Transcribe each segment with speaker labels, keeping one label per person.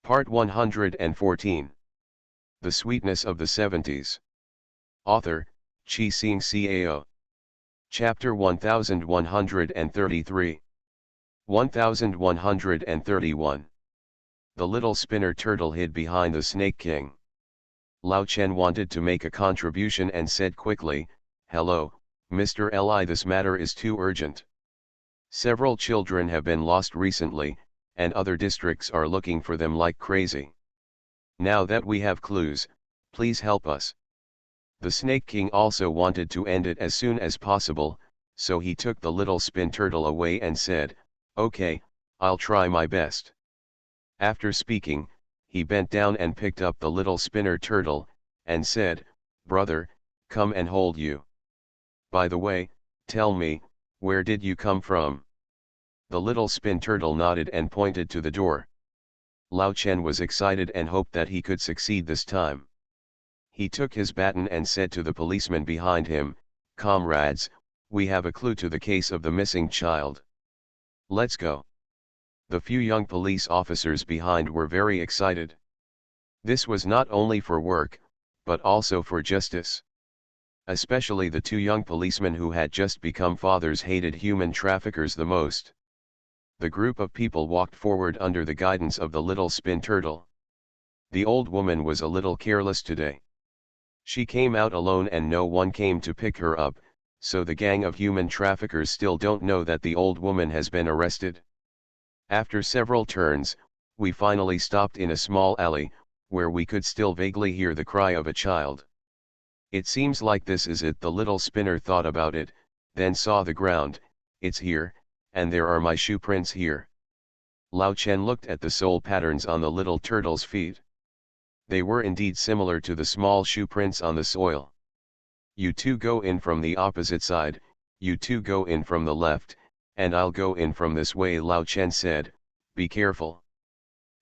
Speaker 1: Part 114. The Sweetness of the Seventies. Author, Chi-Sing Cao. Chapter 1133. 1131. The little spinner turtle hid behind the Snake King. Lao Chen wanted to make a contribution and said quickly, "Hello, Mr. Li, this matter is too urgent. Several children have been lost recently, and other districts are looking for them like crazy. Now that we have clues, please help us." The Snake King also wanted to end it as soon as possible, so he took the little spin turtle away and said, "Okay, I'll try my best." After speaking, he bent down and picked up the little spinner turtle, and said, "Brother, come and hold you. By the way, tell me, where did you come from?" The little spin turtle nodded and pointed to the door. Lao Chen was excited and hoped that he could succeed this time. He took his baton and said to the policeman behind him, "Comrades, we have a clue to the case of the missing child. Let's go." The few young police officers behind were very excited. This was not only for work, but also for justice. Especially the two young policemen who had just become fathers hated human traffickers the most. The group of people walked forward under the guidance of the little spin turtle. The old woman was a little careless today. She came out alone and no one came to pick her up, so the gang of human traffickers still don't know that the old woman has been arrested. After several turns, we finally stopped in a small alley, where we could still vaguely hear the cry of a child. "It seems like this is it," the little spinner thought about it, then saw the ground. "It's here, and there are my shoe prints here." Lao Chen looked at the sole patterns on the little turtle's feet. They were indeed similar to the small shoe prints on the soil. "You two go in from the opposite side, you two go in from the left, and I'll go in from this way," Lao Chen said. "Be careful."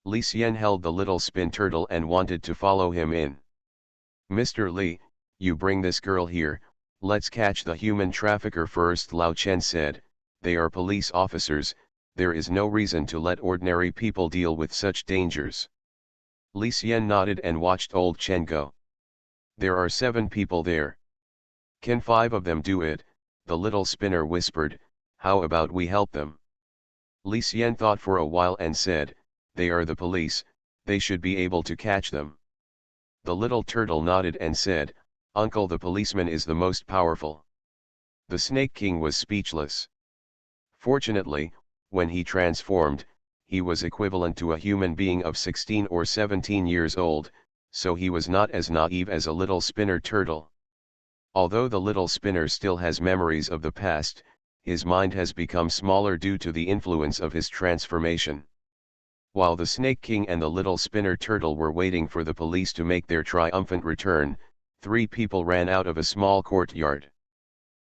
Speaker 1: Li Xian held the little spin turtle and wanted to follow him in. "Mr. Li, you bring this girl here, let's catch the human trafficker first," Lao Chen said. "They are police officers, there is no reason to let ordinary people deal with such dangers." Li Xian nodded and watched old Chen go. "There are 7 people there. Can 5 of them do it?" the little spinner whispered. "How about we help them?" Li Xian thought for a while and said, "They are the police, they should be able to catch them." The little turtle nodded and said, "Uncle, the policeman is the most powerful." The Snake King was speechless. Fortunately, when he transformed, he was equivalent to a human being of 16 or 17 years old, so he was not as naive as a little spinner turtle. Although the little spinner still has memories of the past, his mind has become smaller due to the influence of his transformation. While the Snake King and the little spinner turtle were waiting for the police to make their triumphant return, 3 people ran out of a small courtyard.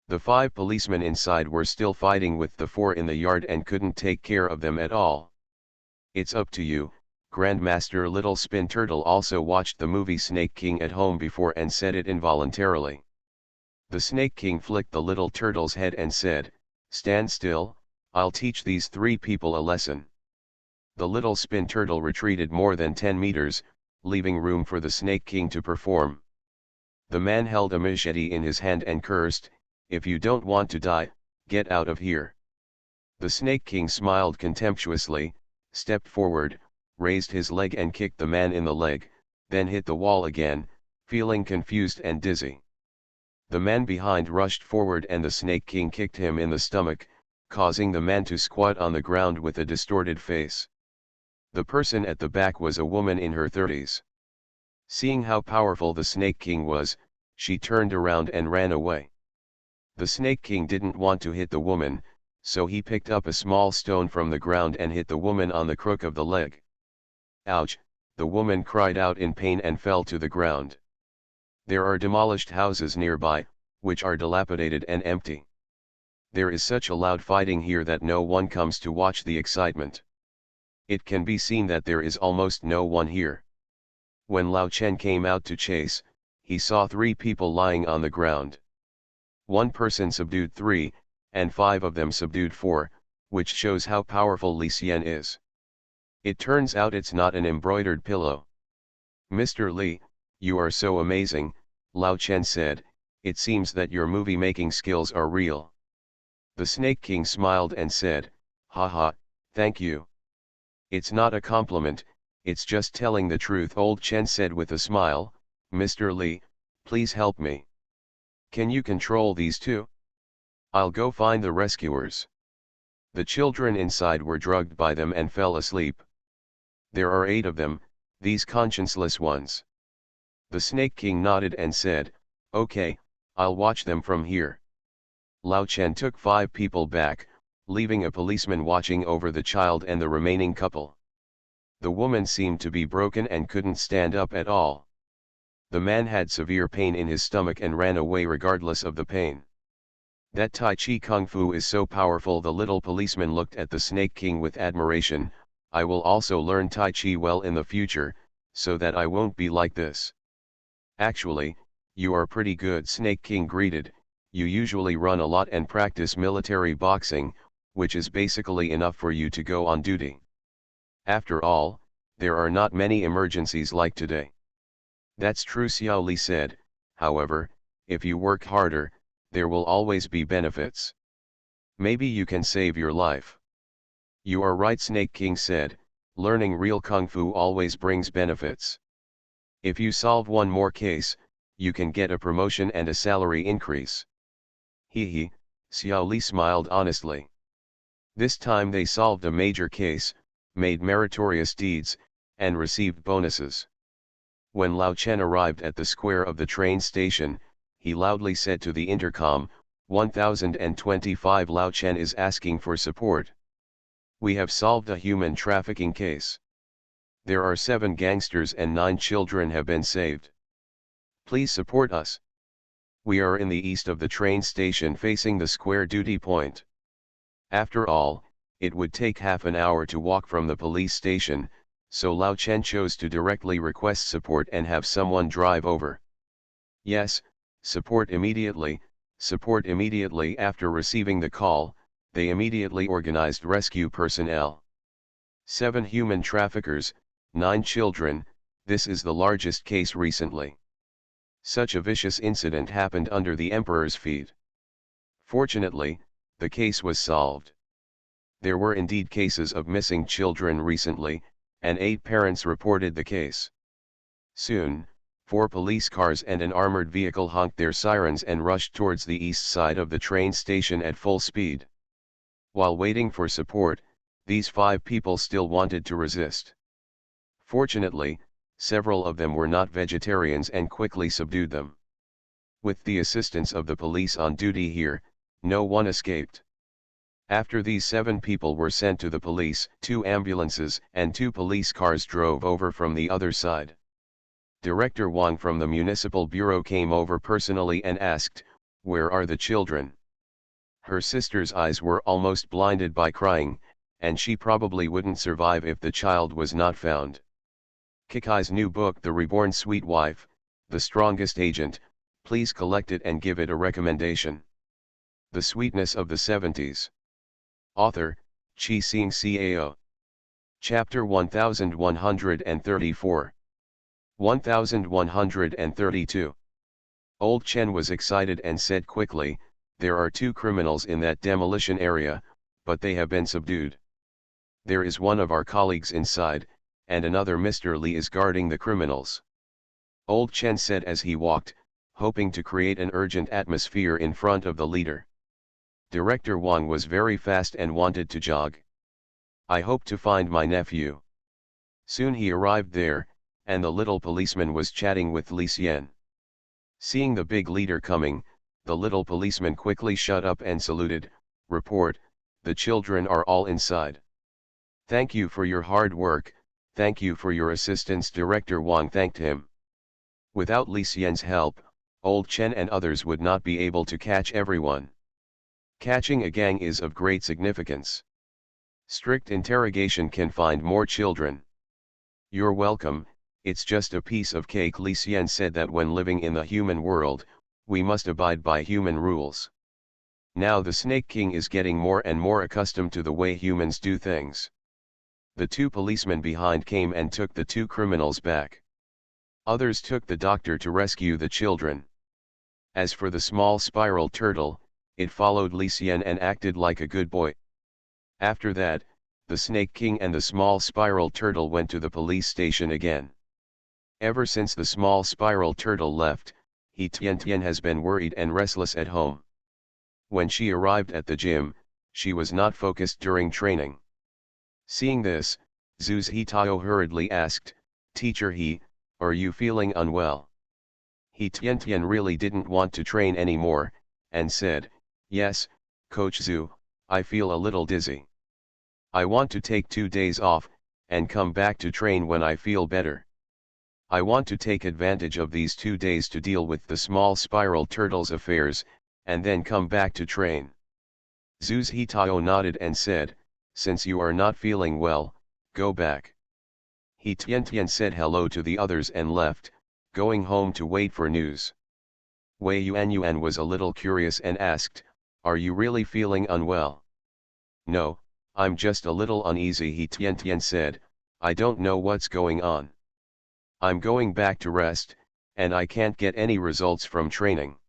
Speaker 1: The 5 policemen inside were still fighting with the 4 in the yard and couldn't take care of them at all. "It's up to you, Grandmaster." Little Spin Turtle also watched the movie Snake King at home before and said it involuntarily. The Snake King flicked the little turtle's head and said, "Stand still, I'll teach these 3 people a lesson." The little spin turtle retreated more than 10 meters, leaving room for the Snake King to perform. The man held a machete in his hand and cursed, "If you don't want to die, get out of here." The Snake King smiled contemptuously, stepped forward, raised his leg and kicked the man in the leg, then hit the wall again, feeling confused and dizzy. The man behind rushed forward and the Snake King kicked him in the stomach, causing the man to squat on the ground with a distorted face. The person at the back was a woman in her 30s. Seeing how powerful the Snake King was, she turned around and ran away. The Snake King didn't want to hit the woman, so he picked up a small stone from the ground and hit the woman on the crook of the leg. "Ouch!" the woman cried out in pain and fell to the ground. There are demolished houses nearby, which are dilapidated and empty. There is such a loud fighting here that no one comes to watch the excitement. It can be seen that there is almost no one here. When Lao Chen came out to chase, he saw 3 people lying on the ground. One person subdued 3, and 5 of them subdued 4, which shows how powerful Li Xian is. It turns out it's not an embroidered pillow. Mr. Li, you are so amazing, Lao Chen said, it seems that your movie-making skills are real. The Snake King smiled and said, haha, thank you. It's not a compliment, it's just telling the truth, Old Chen said with a smile. Mr. Li, please help me. Can you control these two? I'll go find the rescuers. The children inside were drugged by them and fell asleep. There are 8 of them, these conscienceless ones. The Snake King nodded and said, okay, I'll watch them from here. Lao Chen took 5 people back, leaving a policeman watching over the child and the remaining couple. The woman seemed to be broken and couldn't stand up at all. The man had severe pain in his stomach and ran away regardless of the pain. That Tai Chi Kung Fu is so powerful. The little policeman looked at the Snake King with admiration. I will also learn Tai Chi well in the future, so that I won't be like this. Actually, you are pretty good, Snake King greeted. You usually run a lot and practice military boxing, which is basically enough for you to go on duty. After all, there are not many emergencies like today. That's true, Xiao Li said. However, if you work harder, there will always be benefits. Maybe you can save your life. You are right, Snake King said. Learning real Kung Fu always brings benefits. If you solve one more case, you can get a promotion and a salary increase. Hee, Xiao Li smiled honestly. This time they solved a major case, made meritorious deeds, and received bonuses. When Lao Chen arrived at the square of the train station, he loudly said to the intercom, 1025. Lao Chen is asking for support. We have solved a human trafficking case. There are 7 gangsters and 9 children have been saved. Please support us. We are in the east of the train station facing the square duty point. After all, it would take half an hour to walk from the police station, so Lao Chen chose to directly request support and have someone drive over. Yes, support immediately, support immediately. After receiving the call, they immediately organized rescue personnel. 7 human traffickers, 9 children, this is the largest case recently. Such a vicious incident happened under the Emperor's feet. Fortunately, the case was solved. There were indeed cases of missing children recently, and 8 parents reported the case. Soon, 4 police cars and an armored vehicle honked their sirens and rushed towards the east side of the train station at full speed. While waiting for support, these 5 people still wanted to resist. Fortunately, several of them were not vegetarians and quickly subdued them. With the assistance of the police on duty here, no one escaped. After these 7 people were sent to the police, 2 ambulances and 2 police cars drove over from the other side. Director Wang from the Municipal Bureau came over personally and asked, "Where are the children?" Her sister's eyes were almost blinded by crying, and she probably wouldn't survive if the child was not found. Kikai's new book, The Reborn Sweet Wife, The Strongest Agent, please collect it and give it a recommendation. The Sweetness of the 70s. Author, Chi Sing Cao. Chapter 1134. 1132. Old Chen was excited and said quickly, "There are 2 criminals in that demolition area, but they have been subdued. There is one of our colleagues inside, and another Mr. Li is guarding the criminals." Old Chen said as he walked, hoping to create an urgent atmosphere in front of the leader. Director Wang was very fast and wanted to jog. "I hope to find my nephew." Soon he arrived there, and the little policeman was chatting with Li Xian. Seeing the big leader coming, the little policeman quickly shut up and saluted. "Report, the children are all inside." "Thank you for your hard work, thank you for your assistance." Director Wang thanked him. Without Li Xian's help, Old Chen and others would not be able to catch everyone. Catching a gang is of great significance. Strict interrogation can find more children. "You're welcome, it's just a piece of cake." Li Xian said that when living in the human world, we must abide by human rules. Now the Snake King is getting more and more accustomed to the way humans do things. The two policemen behind came and took the two criminals back. Others took the doctor to rescue the children. As for the small spiral turtle, it followed Li Xian and acted like a good boy. After that, the Snake King and the small spiral turtle went to the police station again. Ever since the small spiral turtle left, He Tian has been worried and restless at home. When she arrived at the gym, she was not focused during training. Seeing this, Zhu's Hitao hurriedly asked, "Teacher He, are you feeling unwell?" He Tian really didn't want to train anymore, and said, "Yes, Coach Zhu, I feel a little dizzy. I want to take 2 days off, and come back to train when I feel better. I want to take advantage of these 2 days to deal with the small spiral turtle's affairs, and then come back to train." Zhu's Hitao nodded and said, "Since you are not feeling well, go back." He Tian said hello to the others and left, going home to wait for news. Wei Yuan was a little curious and asked, "Are you really feeling unwell?" "No, I'm just a little uneasy," He Tian said. "I don't know what's going on. I'm going back to rest, and I can't get any results from training."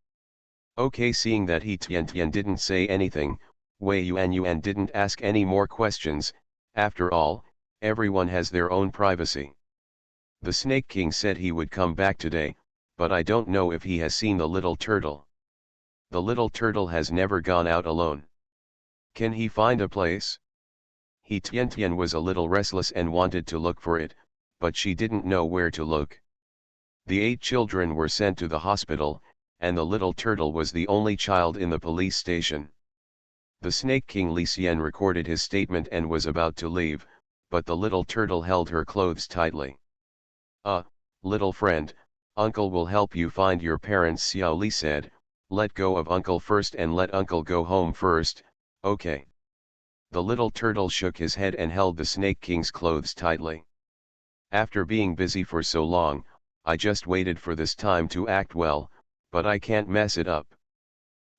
Speaker 1: Okay, seeing that He Tian didn't say anything, Wei Yuan didn't ask any more questions. After all, everyone has their own privacy. The Snake King said he would come back today, but I don't know if he has seen the little turtle. The little turtle has never gone out alone. Can he find a place? He Tian was a little restless and wanted to look for it, but she didn't know where to look. The 8 children were sent to the hospital, and the little turtle was the only child in the police station. The Snake King Li Xian recorded his statement and was about to leave, but the little turtle held her clothes tightly. Little friend, Uncle will help you find your parents," Xiao Li said. "Let go of Uncle first and let Uncle go home first, okay?" The little turtle shook his head and held the Snake King's clothes tightly. "After being busy for so long, I just waited for this time to act well, but I can't mess it up."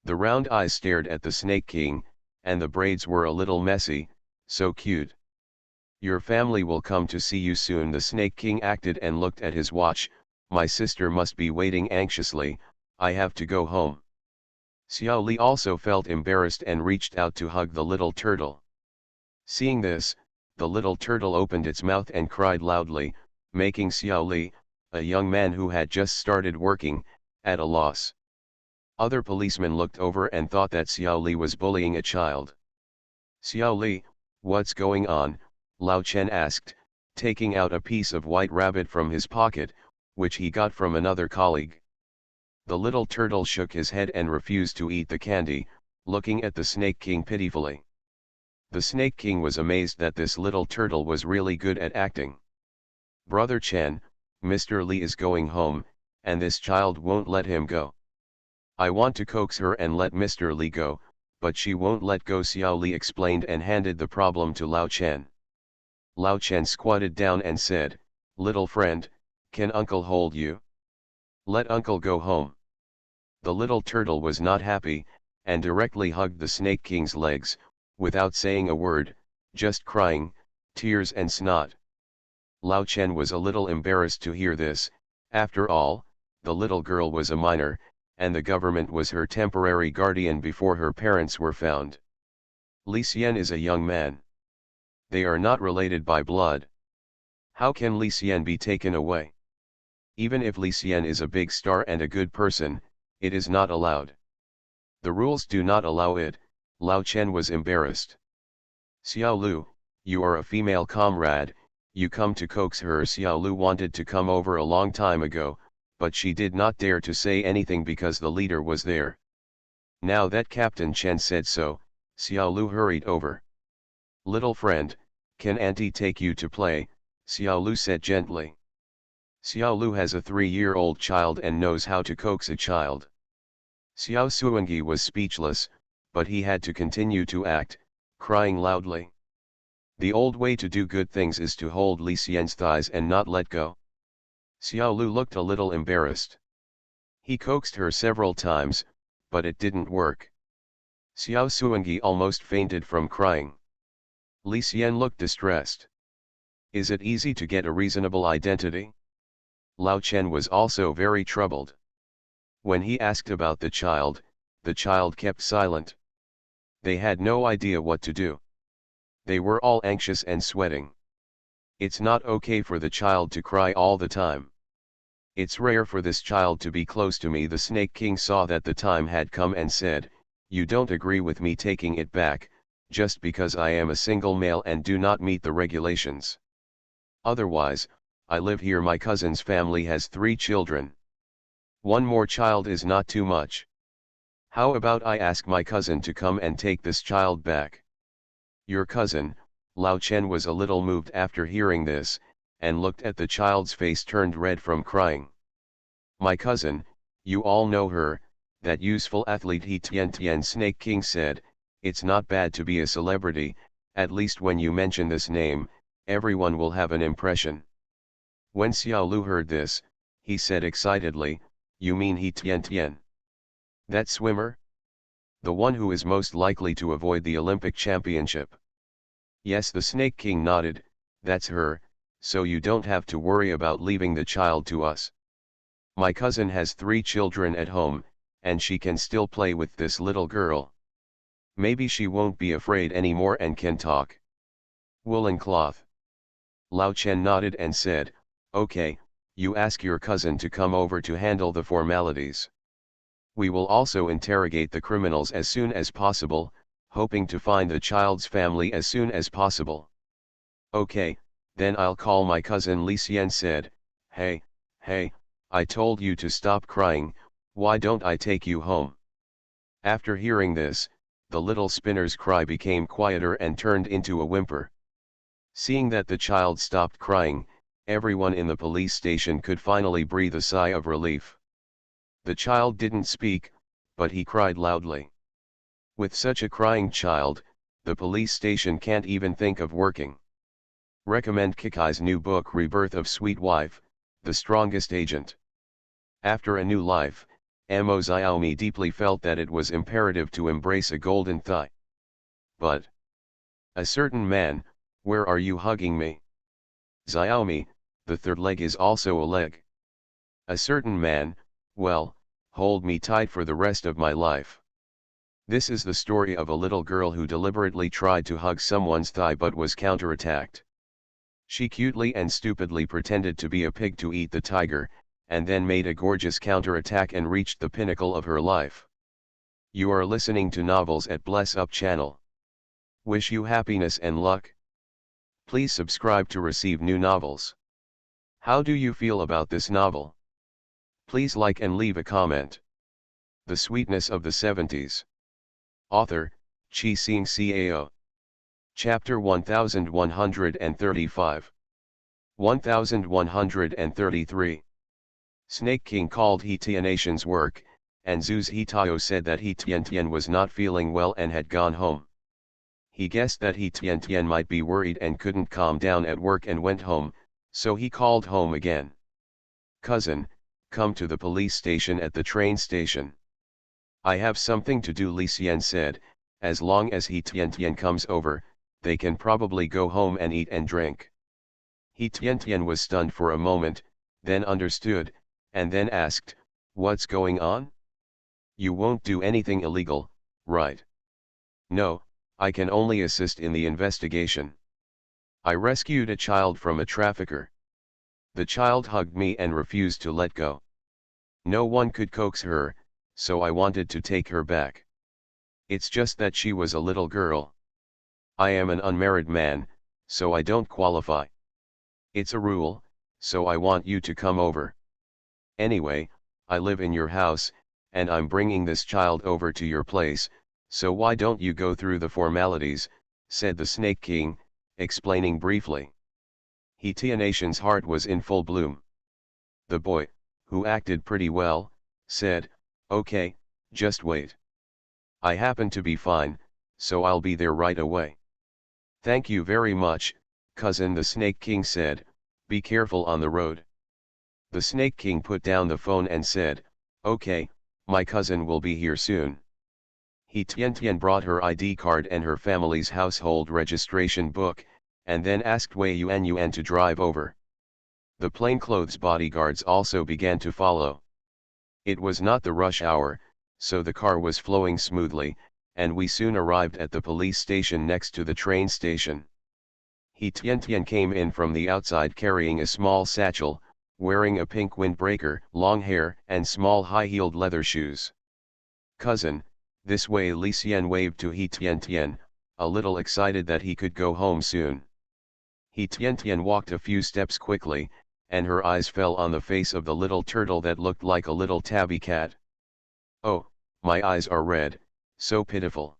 Speaker 1: The round eyes stared at the Snake King, and the braids were a little messy, so cute. "Your family will come to see you soon," the Snake King acted and looked at his watch. "My sister must be waiting anxiously, I have to go home." Xiao Li also felt embarrassed and reached out to hug the little turtle. Seeing this, the little turtle opened its mouth and cried loudly, making Xiao Li, a young man who had just started working, at a loss. Other policemen looked over and thought that Xiao Li was bullying a child. "Xiao Li, what's going on?" Lao Chen asked, taking out a piece of white rabbit from his pocket, which he got from another colleague. The little turtle shook his head and refused to eat the candy, looking at the Snake King pitifully. The Snake King was amazed that this little turtle was really good at acting. "Brother Chen, Mr. Li is going home, and this child won't let him go. I want to coax her and let Mr. Li go, but she won't let go," Xiao Li explained and handed the problem to Lao Chen. Lao Chen squatted down and said, "Little friend, can Uncle hold you? Let Uncle go home." The little turtle was not happy, and directly hugged the Snake King's legs, without saying a word, just crying, tears and snot. Lao Chen was a little embarrassed to hear this. After all, the little girl was a minor, and the government was her temporary guardian before her parents were found. Li Xian is a young man. They are not related by blood. How can Li Xian be taken away? Even if Li Xian is a big star and a good person, it is not allowed. The rules do not allow it. Lao Chen was embarrassed. "Xiao Lu, you are a female comrade, you come to coax her." Xiao Lu wanted to come over a long time ago, but she did not dare to say anything because the leader was there. Now that Captain Chen said so, Xiao Lu hurried over. "Little friend, can Auntie take you to play?" Xiao Lu said gently. Xiao Lu has a 3-year-old child and knows how to coax a child. Xiao Suangi was speechless, but he had to continue to act, crying loudly. The old way to do good things is to hold Li Xian's thighs and not let go. Xiao Lu looked a little embarrassed. He coaxed her several times, but it didn't work. Xiao Suangi almost fainted from crying. Li Xian looked distressed. Is it easy to get a reasonable identity? Lao Chen was also very troubled. When he asked about the child kept silent. They had no idea what to do. They were all anxious and sweating. It's not okay for the child to cry all the time. It's rare for this child to be close to me. The Snake King saw that the time had come and said, "You don't agree with me taking it back, just because I am a single male and do not meet the regulations. Otherwise, I live here. My cousin's family has 3 children. One more child is not too much. How about I ask my cousin to come and take this child back?" Your cousin? Lao Chen was a little moved after hearing this, and looked at the child's face turned red from crying. My cousin, you all know her, that useful athlete He Tian. Snake King said, it's not bad to be a celebrity, at least when you mention this name, everyone will have an impression. When Xiao Lu heard this, he said excitedly, you mean He Tian? That swimmer? The one who is most likely to avoid the Olympic championship. Yes, the Snake King nodded, that's her, so you don't have to worry about leaving the child to us. My cousin has 3 children at home, and she can still play with this little girl. Maybe she won't be afraid anymore and can talk. Woolen cloth. Lao Chen nodded and said, okay, you ask your cousin to come over to handle the formalities. We will also interrogate the criminals as soon as possible, hoping to find the child's family as soon as possible. Okay, then I'll call my cousin. Li Xian said, hey, I told you to stop crying, why don't I take you home? After hearing this, the little spinner's cry became quieter and turned into a whimper. Seeing that the child stopped crying, everyone in the police station could finally breathe a sigh of relief. The child didn't speak, but he cried loudly. With such a crying child, the police station can't even think of working. Recommend Kikai's new book Rebirth of Sweet Wife, The Strongest Agent. After a new life, Mo Xiaomi deeply felt that it was imperative to embrace a golden thigh. But a certain man, where are you hugging me? Xiaomi, the third leg is also a leg. A certain man, well, hold me tight for the rest of my life. This is the story of a little girl who deliberately tried to hug someone's thigh but was counterattacked. She cutely and stupidly pretended to be a pig to eat the tiger, and then made a gorgeous counterattack and reached the pinnacle of her life. You are listening to Novels at Bless Up channel. Wish you happiness and luck. Please subscribe to receive new novels. How do you feel about this novel? Please like and leave a comment. The Sweetness of the 70s. Author, Chi Sing Cao. Chapter 1135. 1133. Snake King called He Tian's work, and Zhu's Hitao said that He Tian was not feeling well and had gone home. He guessed that He Tian might be worried and couldn't calm down at work and went home, so he called home again. Cousin, come to the police station at the train station. I have something to do, Li Xian said, as long as He Tian comes over, they can probably go home and eat and drink. He Tian was stunned for a moment, then understood, and then asked, what's going on? You won't do anything illegal, right? No, I can only assist in the investigation. I rescued a child from a trafficker. The child hugged me and refused to let go. No one could coax her, so I wanted to take her back. It's just that she was a little girl. I am an unmarried man, so I don't qualify. It's a rule, so I want you to come over. Anyway, I live in your house, and I'm bringing this child over to your place, so why don't you go through the formalities, said the Snake King, explaining briefly. He Tian's heart was in full bloom. The boy, who acted pretty well, said, okay, just wait. I happen to be fine, so I'll be there right away. Thank you very much, cousin, the Snake King said, be careful on the road. The Snake King put down the phone and said, okay, my cousin will be here soon. He Tian brought her ID card and her family's household registration book, and then asked Wei Yuan to drive over. The plainclothes bodyguards also began to follow. It was not the rush hour, so the car was flowing smoothly, and we soon arrived at the police station next to the train station. He Tian came in from the outside carrying a small satchel, wearing a pink windbreaker, long hair, and small high-heeled leather shoes. "Cousin, this way." Li Xian waved to He Tian, a little excited that he could go home soon. He Tian walked a few steps quickly, and her eyes fell on the face of the little turtle that looked like a little tabby cat. "Oh, my eyes are red, so pitiful."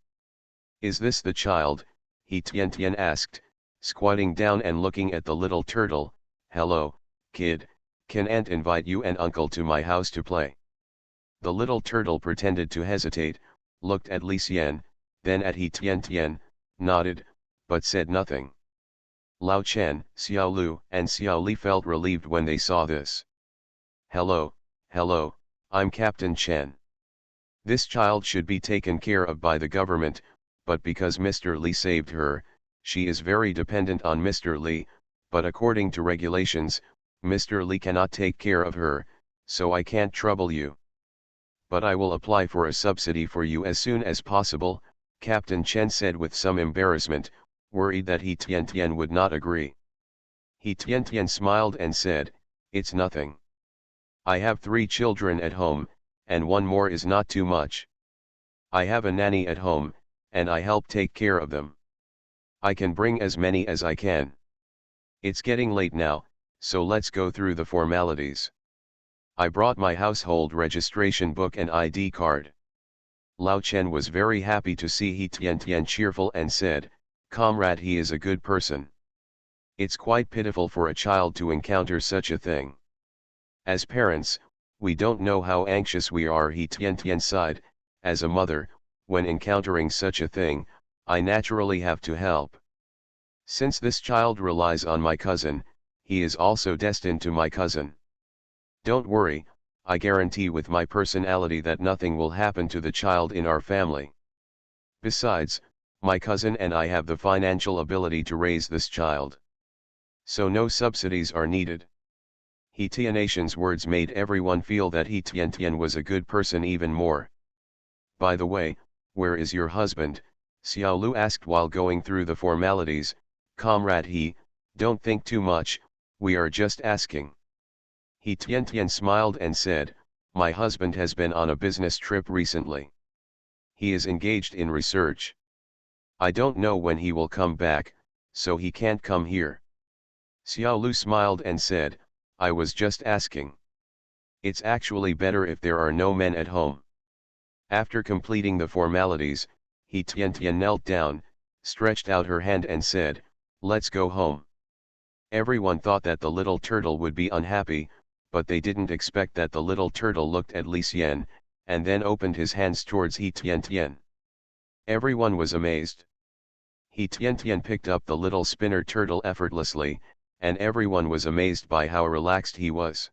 Speaker 1: "Is this the child?" He Tian asked, squatting down and looking at the little turtle. "Hello, kid, can aunt invite you and uncle to my house to play?" The little turtle pretended to hesitate, looked at Li Xian, then at He Tian, nodded, but said nothing. Lao Chen, Xiao Lu, and Xiao Li felt relieved when they saw this. Hello, I'm Captain Chen. This child should be taken care of by the government, but because Mr. Li saved her, she is very dependent on Mr. Li, but according to regulations, Mr. Li cannot take care of her, so I can't trouble you. But I will apply for a subsidy for you as soon as possible," Captain Chen said with some embarrassment, worried that He Tian would not agree. He Tian smiled and said, "It's nothing. I have 3 children at home, and one more is not too much. I have a nanny at home, and I help take care of them. I can bring as many as I can. It's getting late now, so let's go through the formalities. I brought my household registration book and ID card." Lao Chen was very happy to see He Tian cheerful and said, "Comrade, he is a good person. It's quite pitiful for a child to encounter such a thing. As parents, we don't know how anxious we are." He Tian sighed, "As a mother, when encountering such a thing, I naturally have to help. Since this child relies on my cousin, he is also destined to my cousin. Don't worry, I guarantee with my personality that nothing will happen to the child in our family. Besides, my cousin and I have the financial ability to raise this child. So no subsidies are needed." He Tian's words made everyone feel that He Tian was a good person even more. "By the way, where is your husband?" Xiao Lu asked while going through the formalities. "Comrade He, don't think too much, we are just asking." He Tian smiled and said, "My husband has been on a business trip recently. He is engaged in research. I don't know when he will come back, so he can't come here." Xiao Lu smiled and said, "I was just asking. It's actually better if there are no men at home." After completing the formalities, He Tian knelt down, stretched out her hand and said, "Let's go home." Everyone thought that the little turtle would be unhappy, but they didn't expect that the little turtle looked at Li Xian, and then opened his hands towards He Tian. Everyone was amazed. He Tian picked up the little spinner turtle effortlessly, and everyone was amazed by how relaxed he was.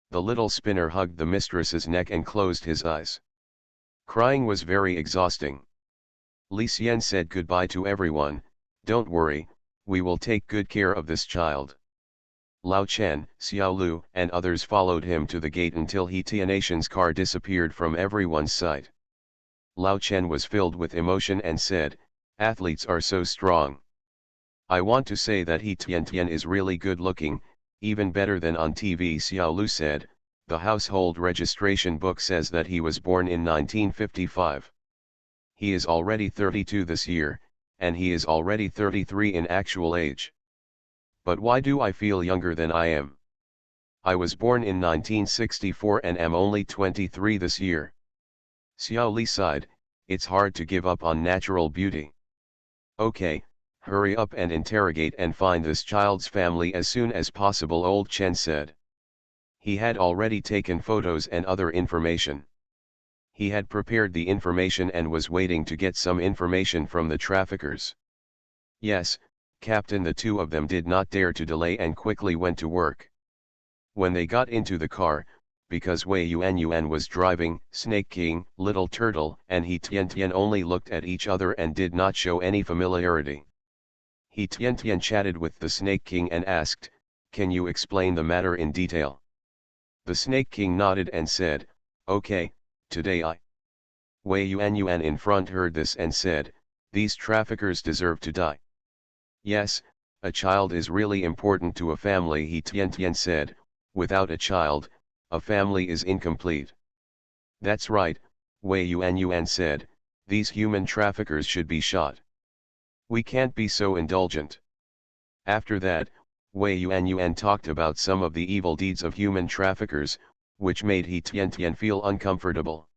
Speaker 1: The little spinner hugged the mistress's neck and closed his eyes. Crying was very exhausting. Li Xian said goodbye to everyone. "Don't worry, we will take good care of this child." Lao Chen, Xiao Lu, and others followed him to the gate until He Tian's car disappeared from everyone's sight. Lao Chen was filled with emotion and said, "Athletes are so strong. I want to say that He Tian is really good looking, even better than on TV." Xiao Lu said, "The household registration book says that he was born in 1955. He is already 32 this year, and he is already 33 in actual age. But why do I feel younger than I am? I was born in 1964 and am only 23 this year." Xiao Li sighed, "It's hard to give up on natural beauty." "Okay, hurry up and interrogate and find this child's family as soon as possible," old Chen said. He had already taken photos and other information. He had prepared the information and was waiting to get some information from the traffickers. "Yes, Captain." The two of them did not dare to delay and quickly went to work. When they got into the car, because Wei Yuan was driving, Snake King, Little Turtle, and He Tian only looked at each other and did not show any familiarity. He Tian chatted with the Snake King and asked, "Can you explain the matter in detail?" The Snake King nodded and said, "Okay, today I." Wei Yuan in front heard this and said, "These traffickers deserve to die." "Yes, a child is really important to a family," He Tian said, "without a child, a family is incomplete." "That's right," Wei Yuan said, "these human traffickers should be shot. We can't be so indulgent." After that, Wei Yuan talked about some of the evil deeds of human traffickers, which made He Tian feel uncomfortable.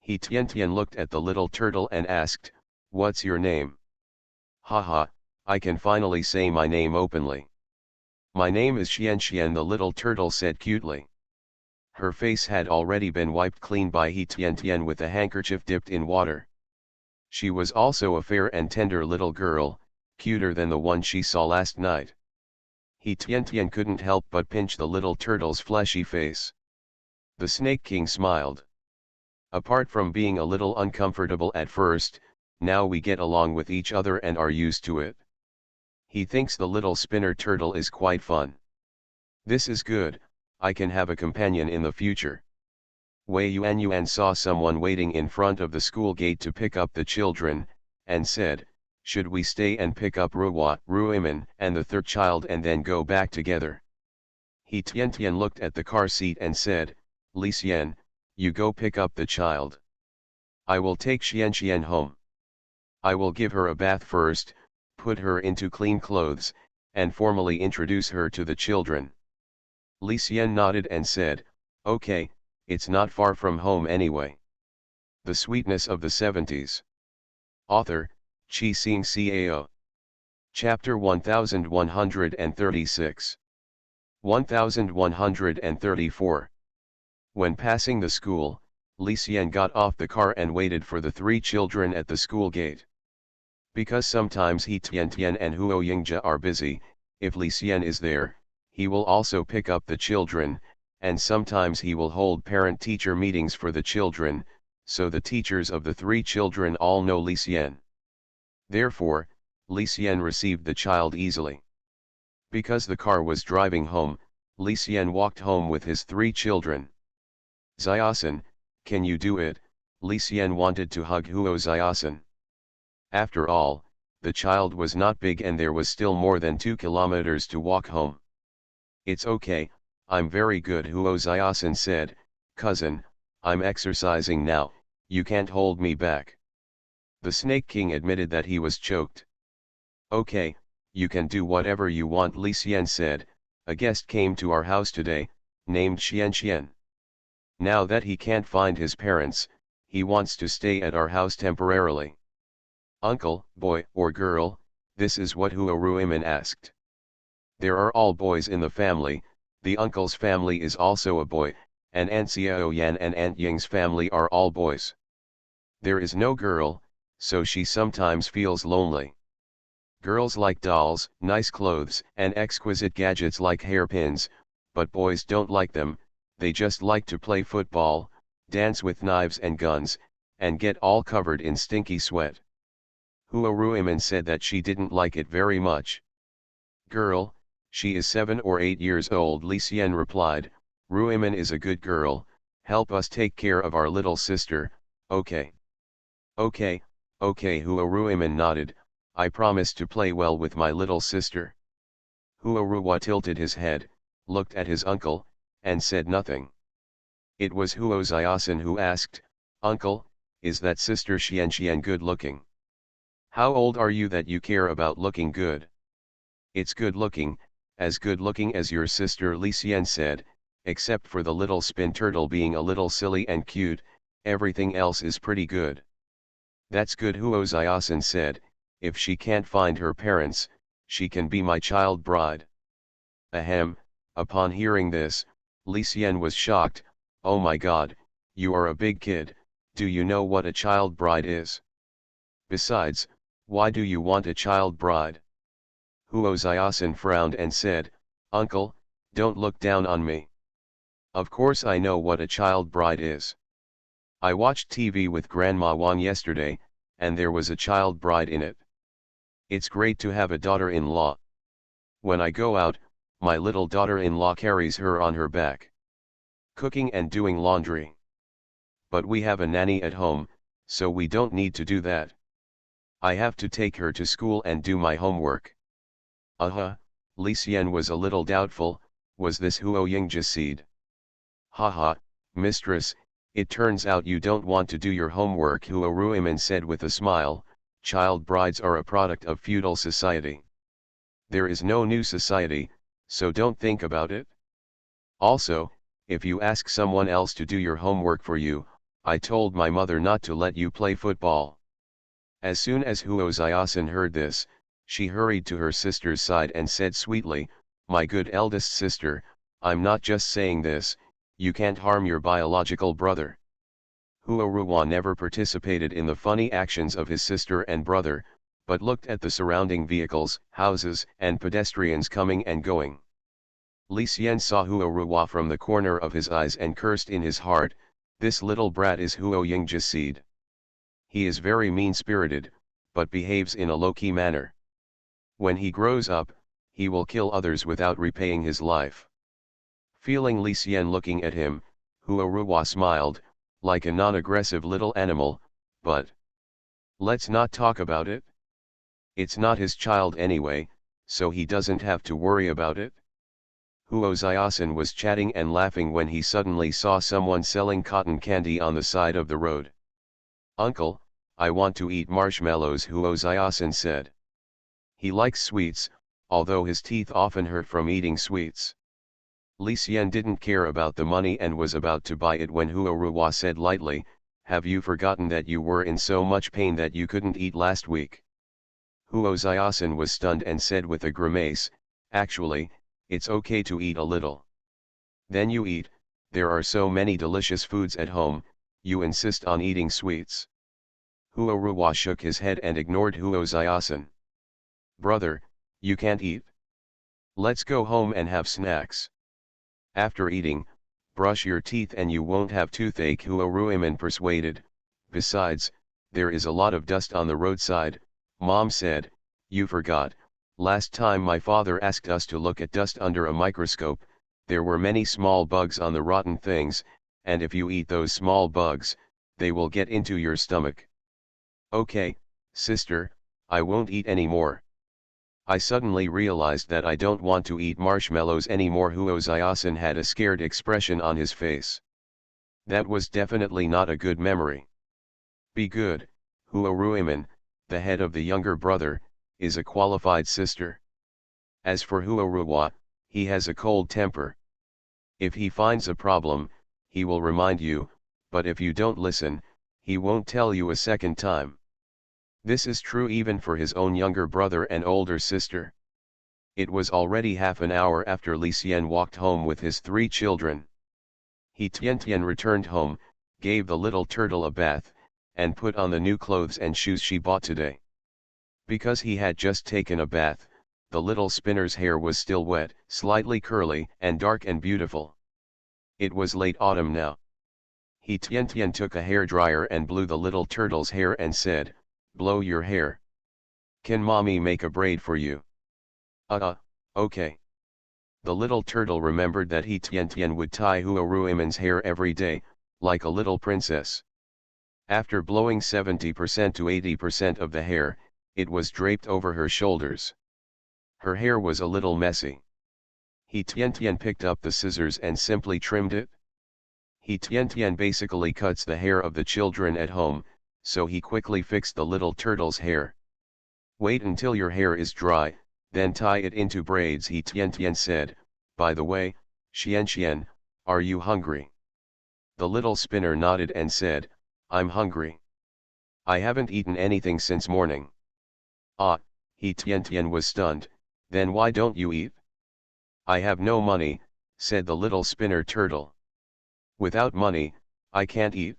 Speaker 1: He Tian looked at the little turtle and asked, "What's your name?" "Haha, I can finally say my name openly." "My name is Xian," the little turtle said cutely. Her face had already been wiped clean by He Tian with a handkerchief dipped in water. She was also a fair and tender little girl, cuter than the one she saw last night. He Tian couldn't help but pinch the little turtle's fleshy face. The Snake King smiled. "Apart from being a little uncomfortable at first, now we get along with each other and are used to it. He thinks the little spinner turtle is quite fun. This is good, I can have a companion in the future." Wei Yuan saw someone waiting in front of the school gate to pick up the children, and said, "Should we stay and pick up Ruimin and the third child and then go back together?" He Tian looked at the car seat and said, "Li Xian, you go pick up the child. I will take Xian home. I will give her a bath first, put her into clean clothes, and formally introduce her to the children." Li Xian nodded and said, "Okay, it's not far from home anyway." The Sweetness of the Seventies. Author, Chi Xing Cao. Chapter 1136. 1134. When passing the school, Li Xian got off the car and waited for the three children at the school gate. Because sometimes He Tian and Huo Yingjia are busy, if Li Xian is there, he will also pick up the children, and sometimes he will hold parent-teacher meetings for the children, so the teachers of the three children all know Li Xian. Therefore, Li Xian received the child easily. Because the car was driving home, Li Xian walked home with his three children. "Xiaosan, can you do it?" Li Xian wanted to hug Huo Xiaosan. After all, the child was not big and there was still more than 2 kilometers to walk home. "It's okay, I'm very good," Huo Xiaosan said, "Cousin, I'm exercising now, you can't hold me back." The Snake King admitted that he was choked. "Okay, you can do whatever you want," Li Xian said. "A guest came to our house today, named Xian. Now that he can't find his parents, he wants to stay at our house temporarily." "Uncle, boy or girl?" This is what Huo Ruimin asked. "There are all boys in the family, the uncle's family is also a boy, and Aunt Xiao Yan and Aunt Ying's family are all boys. There is no girl, so she sometimes feels lonely. Girls like dolls, nice clothes and exquisite gadgets like hairpins, but boys don't like them, they just like to play football, dance with knives and guns, and get all covered in stinky sweat." Huo Ruimin said that she didn't like it very much. "Girl, she is 7 or 8 years old," Li Xian replied. "Ruimin is a good girl, help us take care of our little sister, okay?" "Okay, okay," Huo Ruimin nodded, "I promise to play well with my little sister." Huo Ruwa tilted his head, looked at his uncle, and said nothing. It was Huo Xiaosan who asked, "Uncle, is that sister Xian good looking?" "How old are you that you care about looking good?" "It's good looking as your sister," Li Xian said, "except for the little spin turtle being a little silly and cute, everything else is pretty good." "That's good," Huo Xiaosan said, "if she can't find her parents, she can be my child bride." Ahem, upon hearing this, Li Xian was shocked. "Oh my god, you are a big kid, do you know what a child bride is? Besides, why do you want a child bride?" Huo Xiaosan frowned and said, "Uncle, don't look down on me. Of course I know what a child bride is. I watched TV with Grandma Wang yesterday, and there was a child bride in it." It's great to have a daughter-in-law. When I go out, my little daughter-in-law carries her on her back, cooking and doing laundry. But we have a nanny at home, so we don't need to do that. I have to take her to school and do my homework. Li Xian was a little doubtful. Was this Huo Yingji's seed? Haha, mistress, it turns out you don't want to do your homework, Huo Ruiman said with a smile. Child brides are a product of feudal society. There is no new society, so don't think about it. Also, if you ask someone else to do your homework for you, I told my mother not to let you play football. As soon as Huo Xiaosan heard this, she hurried to her sister's side and said sweetly, my good eldest sister, I'm not just saying this, you can't harm your biological brother. Huo Ruwa never participated in the funny actions of his sister and brother, but looked at the surrounding vehicles, houses, and pedestrians coming and going. Li Xian saw Huo Ruwa from the corner of his eyes and cursed in his heart, this little brat is Huo Yingji's seed. He is very mean-spirited, but behaves in a low-key manner. When he grows up, he will kill others without repaying his life. Feeling Li Xian looking at him, Huo Ruwa smiled, like a non-aggressive little animal, but let's not talk about it. It's not his child anyway, so he doesn't have to worry about it. Huo Xiaosan was chatting and laughing when he suddenly saw someone selling cotton candy on the side of the road. Uncle, I want to eat marshmallows, Huo Xiaosan said. He likes sweets, although his teeth often hurt from eating sweets. Li Xian didn't care about the money and was about to buy it when Huo Ruwa said lightly, have you forgotten that you were in so much pain that you couldn't eat last week? Huo Xiaosan was stunned and said with a grimace, actually, it's okay to eat a little. Then you eat, there are so many delicious foods at home, you insist on eating sweets. Huo Ruwa shook his head and ignored Huo Xiaosan. Brother, you can't eat. Let's go home and have snacks. After eating, brush your teeth and you won't have toothache, Huo Ruiman persuaded. Besides, there is a lot of dust on the roadside, Mom said, you forgot, last time my father asked us to look at dust under a microscope, there were many small bugs on the rotten things, and if you eat those small bugs, they will get into your stomach. Okay, sister, I won't eat any more. I suddenly realized that I don't want to eat marshmallows anymore. Huo Xiaosan had a scared expression on his face. That was definitely not a good memory. Be good, Huo Ruiman, the head of the younger brother, is a qualified sister. As for Huo Ruwa, he has a cold temper. If he finds a problem, he will remind you, but if you don't listen, he won't tell you a second time. This is true even for his own younger brother and older sister. It was already half an hour after Li Xian walked home with his 3 children. He Tian returned home, gave the little turtle a bath, and put on the new clothes and shoes she bought today. Because he had just taken a bath, the little spinner's hair was still wet, slightly curly and dark and beautiful. It was late autumn now. He Tian took a hairdryer and blew the little turtle's hair and said, blow your hair. Can mommy make a braid for you? Okay. The little turtle remembered that he Tian would tie Huo Ruiman's hair every day, like a little princess. After blowing 70% to 80% of the hair, it was draped over her shoulders. Her hair was a little messy. He Tian picked up the scissors and simply trimmed it. He Tian basically cuts the hair of the children at home, so he quickly fixed the little turtle's hair. Wait until your hair is dry, then tie it into braids, he Tian said. By the way, Xian, are you hungry? The little spinner nodded and said, I'm hungry. I haven't eaten anything since morning. He Tian was stunned, then why don't you eat? I have no money, said the little spinner turtle. Without money, I can't eat.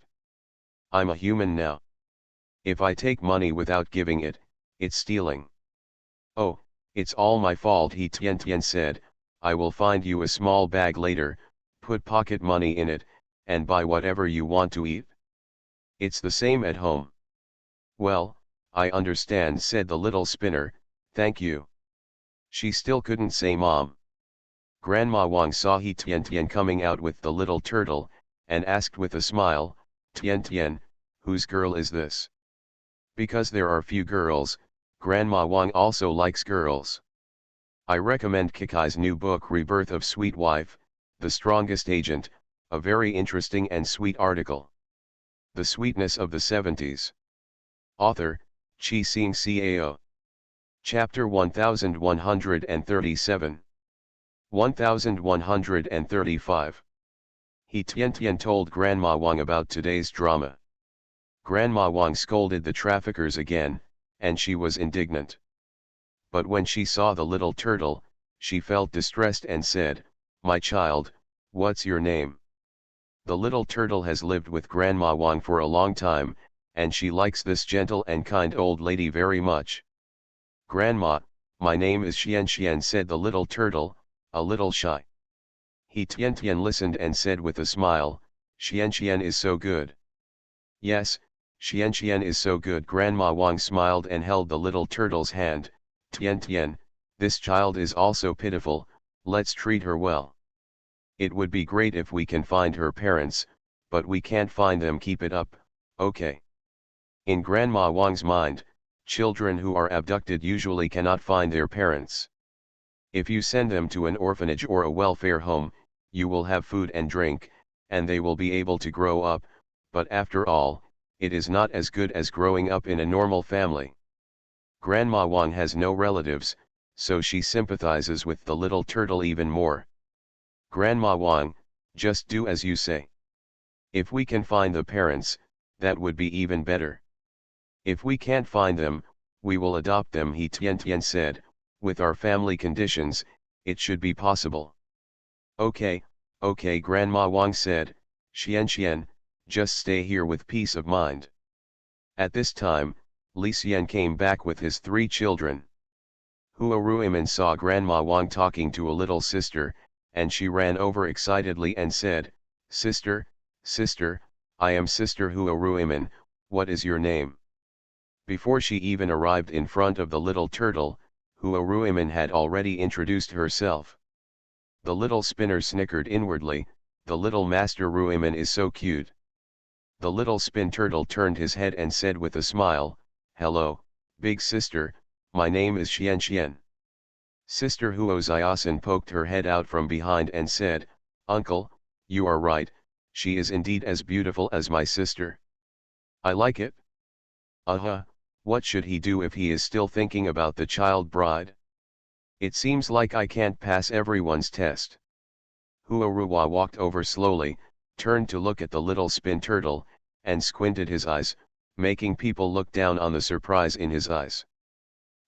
Speaker 1: I'm a human now. If I take money without giving it, it's stealing. Oh, it's all my fault, he Tian said. I will find you a small bag later, put pocket money in it, and buy whatever you want to eat. It's the same at home. Well, I understand, said the little spinner, Thank you. She still couldn't say mom. Grandma Wang saw He Tian Tian coming out with the little turtle, and asked with a smile, Tian Tian, whose girl is this? Because there are few girls, Grandma Wang also likes girls. I recommend Kikai's new book Rebirth of Sweet Wife, The Strongest Agent, a very interesting and sweet article. The Sweetness of the 70s. Author, Chi Sing Cao. Chapter 1137. 1135. He Tian Tian told Grandma Wang about today's drama. Grandma Wang scolded the traffickers again, and she was indignant. But when she saw the little turtle, she felt distressed and said, "My child, what's your name?" The little turtle has lived with Grandma Wang for a long time, and she likes this gentle and kind old lady very much. "Grandma, my name is Xian Xian," said the little turtle, a little shy. He Tian Tian listened and said with a smile, "Xian Xian is so good." "Yes, Xian Xian is so good." Grandma Wang smiled and held the little turtle's hand. "Tian Tian, this child is also pitiful, let's treat her well. It would be great if we can find her parents, but we can't find them. Keep it up, okay?" In Grandma Wang's mind, children who are abducted usually cannot find their parents. If you send them to an orphanage or a welfare home, you will have food and drink, and they will be able to grow up, but after all, it is not as good as growing up in a normal family. Grandma Wang has no relatives, so she sympathizes with the little turtle even more. "Grandma Wang, just do as you say. If we can find the parents, that would be even better. If we can't find them, we will adopt them," He Tian Tian said. "With our family conditions, it should be possible." "Okay, okay," Grandma Wang said. "Xian Xian, just stay here with peace of mind." At this time, Li Xian came back with his 3 children. Hua Ruimin saw Grandma Wang talking to a little sister, and she ran over excitedly and said, "Sister, sister, I am Sister Hua Ruimin, what is your name?" Before she even arrived in front of the little turtle, Hua Ruimin had already introduced herself. The little spinner snickered inwardly, "The little Master Ruimin is so cute." The little spin turtle turned his head and said with a smile, "Hello, big sister, my name is Xian Xian." Sister Huo Xiaosan poked her head out from behind and said, "Uncle, you are right, she is indeed as beautiful as my sister. I like it." What should he do if he is still thinking about the child bride? It seems like I can't pass everyone's test. Hua Ruwa walked over slowly, turned to look at the little spin turtle, and squinted his eyes, making people look down on the surprise in his eyes.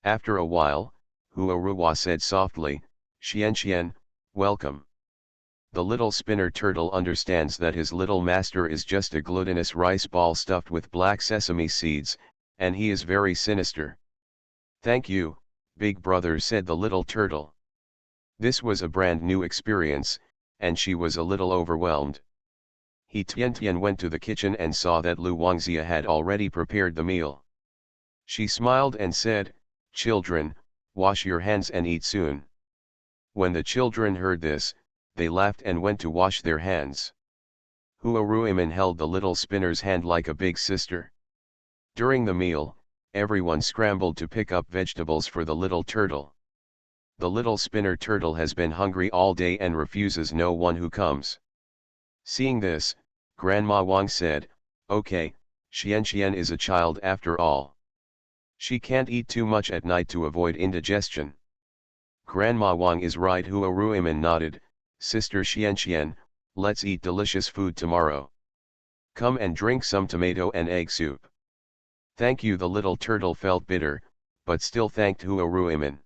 Speaker 1: After a while, Hua Ruwa said softly, "Xian Xian, welcome." The little spinner turtle understands that his little master is just a glutinous rice ball stuffed with black sesame seeds, and he is very sinister. "Thank you, big brother," said the little turtle. This was a brand new experience, and she was a little overwhelmed. He Tian Tian went to the kitchen and saw that Lu Wangxia had already prepared the meal. She smiled and said, "Children, wash your hands and eat soon." When the children heard this, they laughed and went to wash their hands. Hua Ruimin held the little spinner's hand like a big sister. During the meal, everyone scrambled to pick up vegetables for the little turtle. The little spinner turtle has been hungry all day and refuses no one who comes. Seeing this, Grandma Wang said, "Okay, Xian Xian is a child after all. She can't eat too much at night to avoid indigestion." "Grandma Wang is right," Hua Ruimin nodded. "Sister Xian Xian, let's eat delicious food tomorrow. Come and drink some tomato and egg soup." "Thank you." The little turtle felt bitter, but still thanked Hua Ruimin.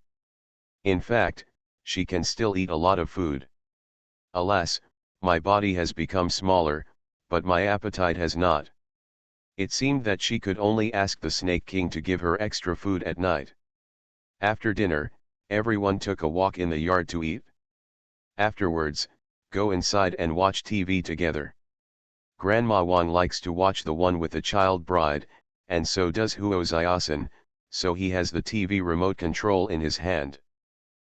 Speaker 1: In fact, she can still eat a lot of food. "Alas, my body has become smaller, but my appetite has not." It seemed that she could only ask the Snake King to give her extra food at night. After dinner, everyone took a walk in the yard to eat. Afterwards, go inside and watch TV together. Grandma Wang likes to watch the one with the child bride, and so does Huo Xiaosan, so he has the TV remote control in his hand.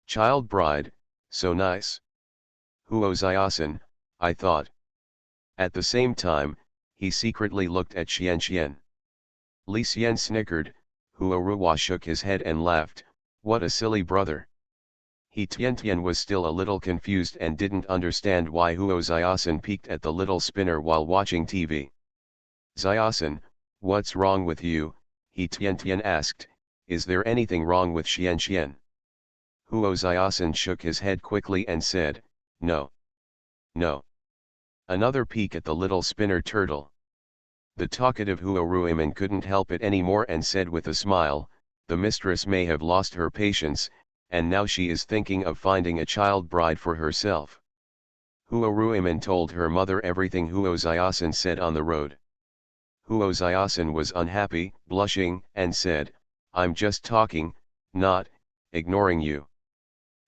Speaker 1: Child bride, so nice. Huo Ziasen, I thought. At the same time, he secretly looked at Xian. Li Xian snickered, Huo Ruwa shook his head and laughed, what a silly brother. Tian was still a little confused and didn't understand why Huo Ziasen peeked at the little spinner while watching TV. Ziasen, what's wrong with you? Tian asked, is there anything wrong with Xian? Huo Ziasen shook his head quickly and said, no. No. Another peek at the little spinner turtle. The talkative Huo Ruiman couldn't help it anymore and said with a smile, the mistress may have lost her patience, and now she is thinking of finding a child bride for herself. Huo Ruiman told her mother everything Huo Ziasen said on the road. Huo Ziasen was unhappy, blushing, and said, I'm just talking, not ignoring you.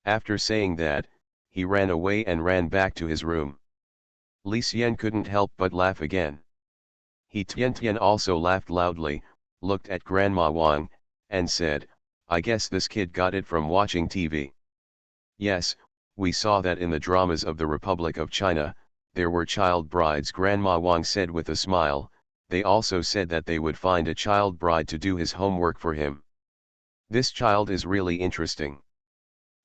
Speaker 1: After saying that, he ran away and ran back to his room. Li Xian couldn't help but laugh again. Tian also laughed loudly, looked at Grandma Wang, and said, I guess this kid got it from watching TV. Yes, we saw that in the dramas of the Republic of China, there were child brides. Grandma Wang said with a smile, they also said that they would find a child bride to do his homework for him. This child is really interesting.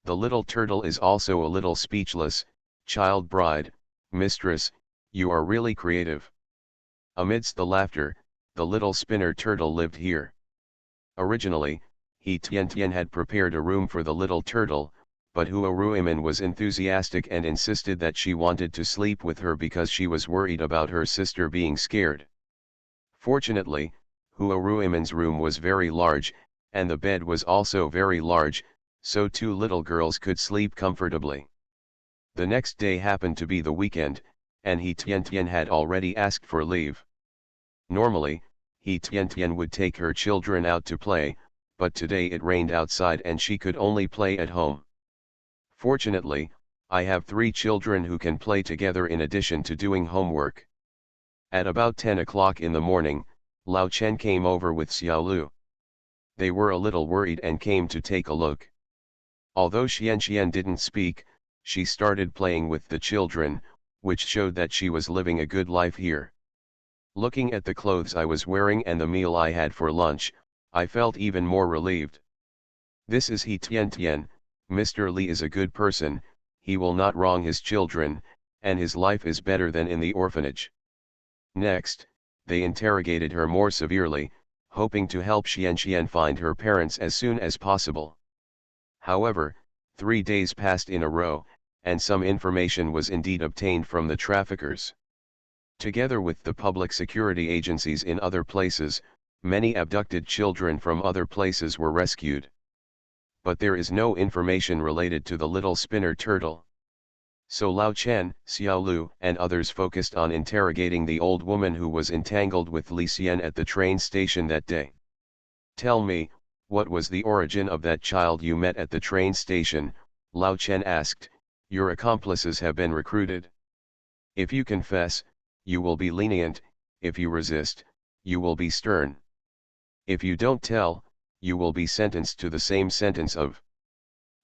Speaker 1: The little turtle is also a little speechless, child bride, mistress, you are really creative. Amidst the laughter, the little spinner turtle lived here. Originally, Tian had prepared a room for the little turtle, but Huo Ruiman was enthusiastic and insisted that she wanted to sleep with her because she was worried about her sister being scared. Fortunately, Huo Ruiman's room was very large, and the bed was also very large, so two little girls could sleep comfortably. The next day happened to be the weekend, and Tian had already asked for leave. Normally, Tian would take her children out to play, but today it rained outside and she could only play at home. Fortunately, I have 3 children who can play together in addition to doing homework. At about 10 o'clock in the morning, Lao Chen came over with Xiao Lu. They were a little worried and came to take a look. Although Xian didn't speak, she started playing with the children, which showed that she was living a good life here. Looking at the clothes I was wearing and the meal I had for lunch, I felt even more relieved. This is Tian, Mr. Li is a good person, he will not wrong his children, and his life is better than in the orphanage. Next, they interrogated her more severely, hoping to help Xian find her parents as soon as possible. However, 3 days passed in a row, and some information was indeed obtained from the traffickers. Together with the public security agencies in other places, many abducted children from other places were rescued. But there is no information related to the little spinner turtle. So Lao Chen, Xiao Lu, and others focused on interrogating the old woman who was entangled with Li Xian at the train station that day. Tell me, what was the origin of that child you met at the train station? Lao Chen asked. Your accomplices have been recruited. If you confess, you will be lenient, if you resist, you will be stern. If you don't tell, you will be sentenced to the same sentence of.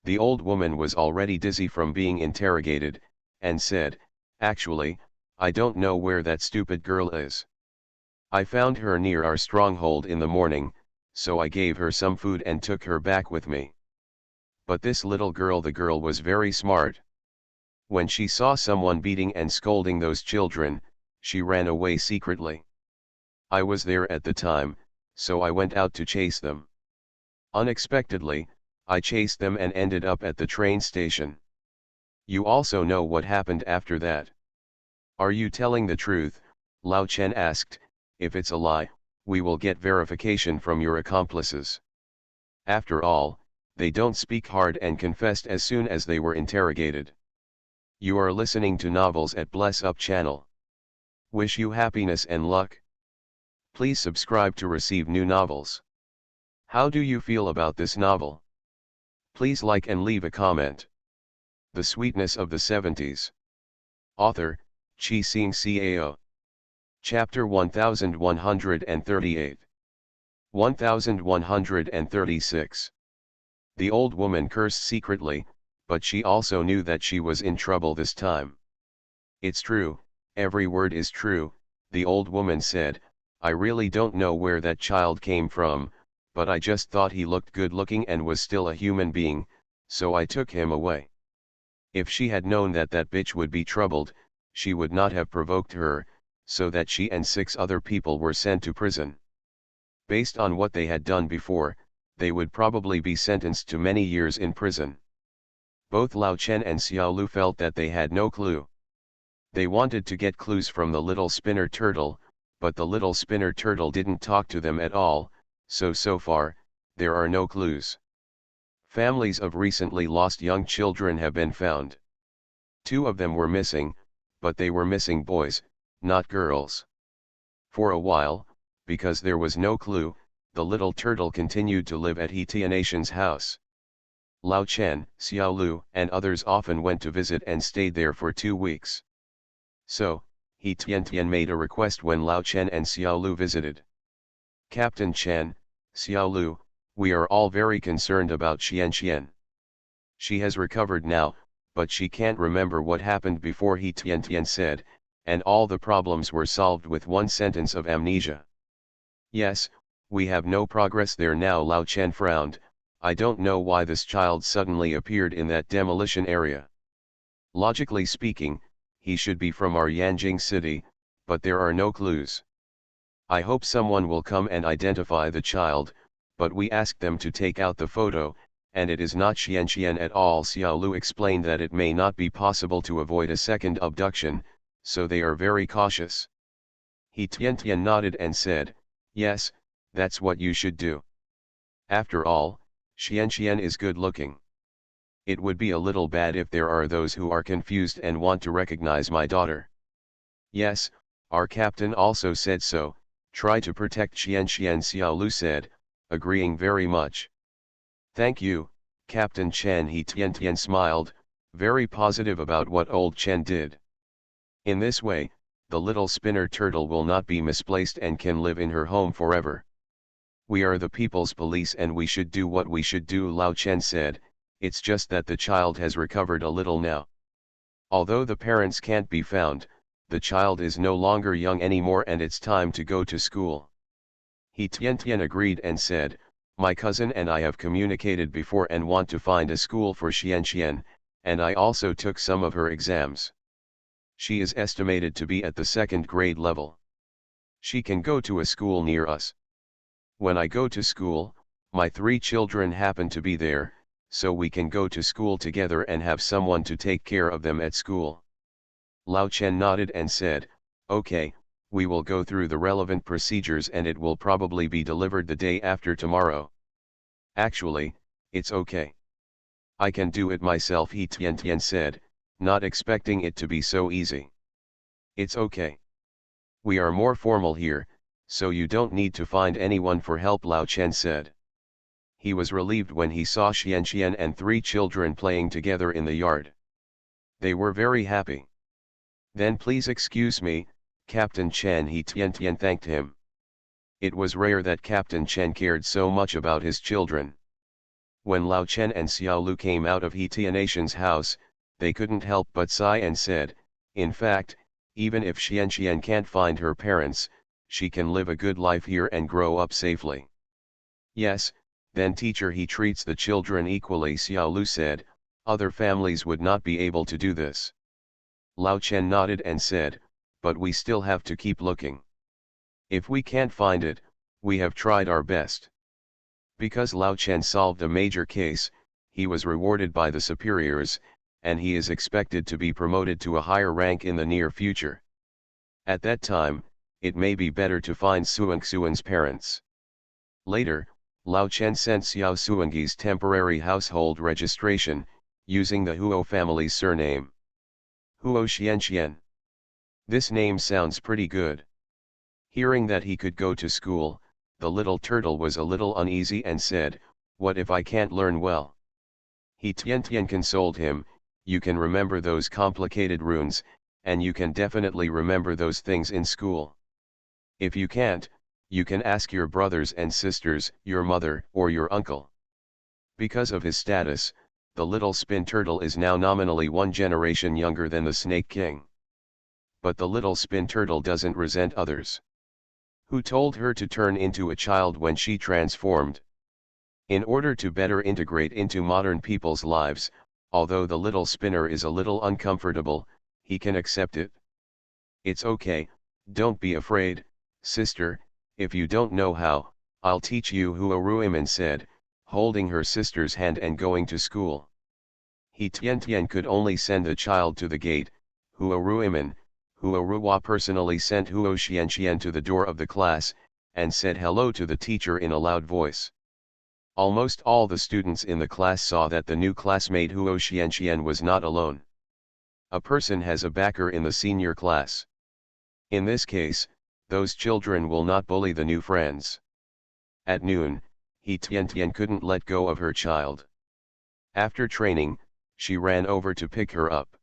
Speaker 1: The old woman was already dizzy from being interrogated, and said, actually, I don't know where that stupid girl is. I found her near our stronghold in the morning, so I gave her some food and took her back with me. But this little girl, the girl was very smart. When she saw someone beating and scolding those children, she ran away secretly. I was there at the time, so I went out to chase them. Unexpectedly, I chased them and ended up at the train station. You also know what happened after that. Are you telling the truth? Lao Chen asked. If it's a lie, we will get verification from your accomplices. After all, they don't speak hard and confessed as soon as they were interrogated. You are listening to Novels at Bless Up channel. Wish you happiness and luck. Please subscribe to receive new novels. How do you feel about this novel? Please like and leave a comment. The Sweetness of the 70s. Author, Chi Sing Cao. Chapter 1138. 1136. The old woman cursed secretly, but she also knew that she was in trouble this time. It's true, every word is true, the old woman said. I really don't know where that child came from, but I just thought he looked good looking and was still a human being, so I took him away. If she had known that that bitch would be troubled, she would not have provoked her, so that she and 6 other people were sent to prison. Based on what they had done before, they would probably be sentenced to many years in prison. Both Lao Chen and Xiao Lu felt that they had no clue. They wanted to get clues from the little spinner turtle, but the little spinner turtle didn't talk to them at all, so far, there are no clues. Families of recently lost young children have been found. 2 of them were missing, but they were missing boys, not girls. For a while, because there was no clue, the little turtle continued to live at He Tianatian's house. Lao Chen, Xiao Lu, and others often went to visit and stayed there for 2 weeks. So, He Tiantian made a request when Lao Chen and Xiao Lu visited. Captain Chen, Xiao Lu, we are all very concerned about Xian. She has recovered now, but she can't remember what happened before, He Tiantian said, and all the problems were solved with one sentence of amnesia. Yes, we have no progress there now, Lao Chen frowned. I don't know why this child suddenly appeared in that demolition area. Logically speaking, he should be from our Yanjing city, but there are no clues. I hope someone will come and identify the child, but we asked them to take out the photo, and it is not Xian at all. Xiao Lu explained that it may not be possible to avoid a second abduction, so they are very cautious. He Tiantian nodded and said, yes, that's what you should do. After all, Xian is good looking. It would be a little bad if there are those who are confused and want to recognize my daughter. Yes, our captain also said so, try to protect Xian, Xiao Lu said, agreeing very much. Thank you, Captain Chen. He Tiantian smiled, very positive about what old Chen did. In this way, the little spinner turtle will not be misplaced and can live in her home forever. We are the people's police and we should do what we should do, Lao Chen said. It's just that the child has recovered a little now. Although the parents can't be found, the child is no longer young anymore and it's time to go to school. He Tiantian agreed and said, my cousin and I have communicated before and want to find a school for Xian, and I also took some of her exams. She is estimated to be at the 2nd grade level. She can go to a school near us. When I go to school, my 3 children happen to be there, so we can go to school together and have someone to take care of them at school. Lao Chen nodded and said, okay, we will go through the relevant procedures and it will probably be delivered the day after tomorrow. Actually, it's okay. I can do it myself, He Tiantian said, not expecting it to be so easy. It's okay. We are more formal here, so you don't need to find anyone for help, Lao Chen said. He was relieved when he saw Xian and 3 children playing together in the yard. They were very happy. Then please excuse me, Captain Chen. He Tiantian thanked him. It was rare that Captain Chen cared so much about his children. When Lao Chen and Xiao Lu came out of He Tianatian's house, they couldn't help but sigh and said, in fact, even if Xian can't find her parents, she can live a good life here and grow up safely. Yes, then teacher, he treats the children equally, Xiao Lu said, other families would not be able to do this. Lao Chen nodded and said, but we still have to keep looking. If we can't find it, we have tried our best. Because Lao Chen solved a major case, he was rewarded by the superiors, and he is expected to be promoted to a higher rank in the near future. At that time, it may be better to find Xuan's parents. Later, Lao Chen sent Xiao Suangi's temporary household registration, using the Huo family's surname. Huo Xian. This name sounds pretty good. Hearing that he could go to school, the little turtle was a little uneasy and said, what if I can't learn well? He Tiantian consoled him, you can remember those complicated runes, and you can definitely remember those things in school. If you can't, You can ask your brothers and sisters, your mother, or your uncle. Because of his status, the little spin turtle is now nominally one generation younger than the Snake King. But the little spin turtle doesn't resent others who told her to turn into a child when she transformed. In order to better integrate into modern people's lives, although the little spinner is a little uncomfortable, he can accept it. It's okay, don't be afraid, sister, if you don't know how, I'll teach you, Huoruiman said, holding her sister's hand and going to school. He Tian could only send the child to the gate. Huoruiman, Huoruwa personally sent Huo Xianxian to the door of the class, and said hello to the teacher in a loud voice. Almost all the students in the class saw that the new classmate Huo Xianxian was not alone. A person has a backer in the senior class. In this case, those children will not bully the new friends. At noon, He Tian couldn't let go of her child. After training, she ran over to pick her up.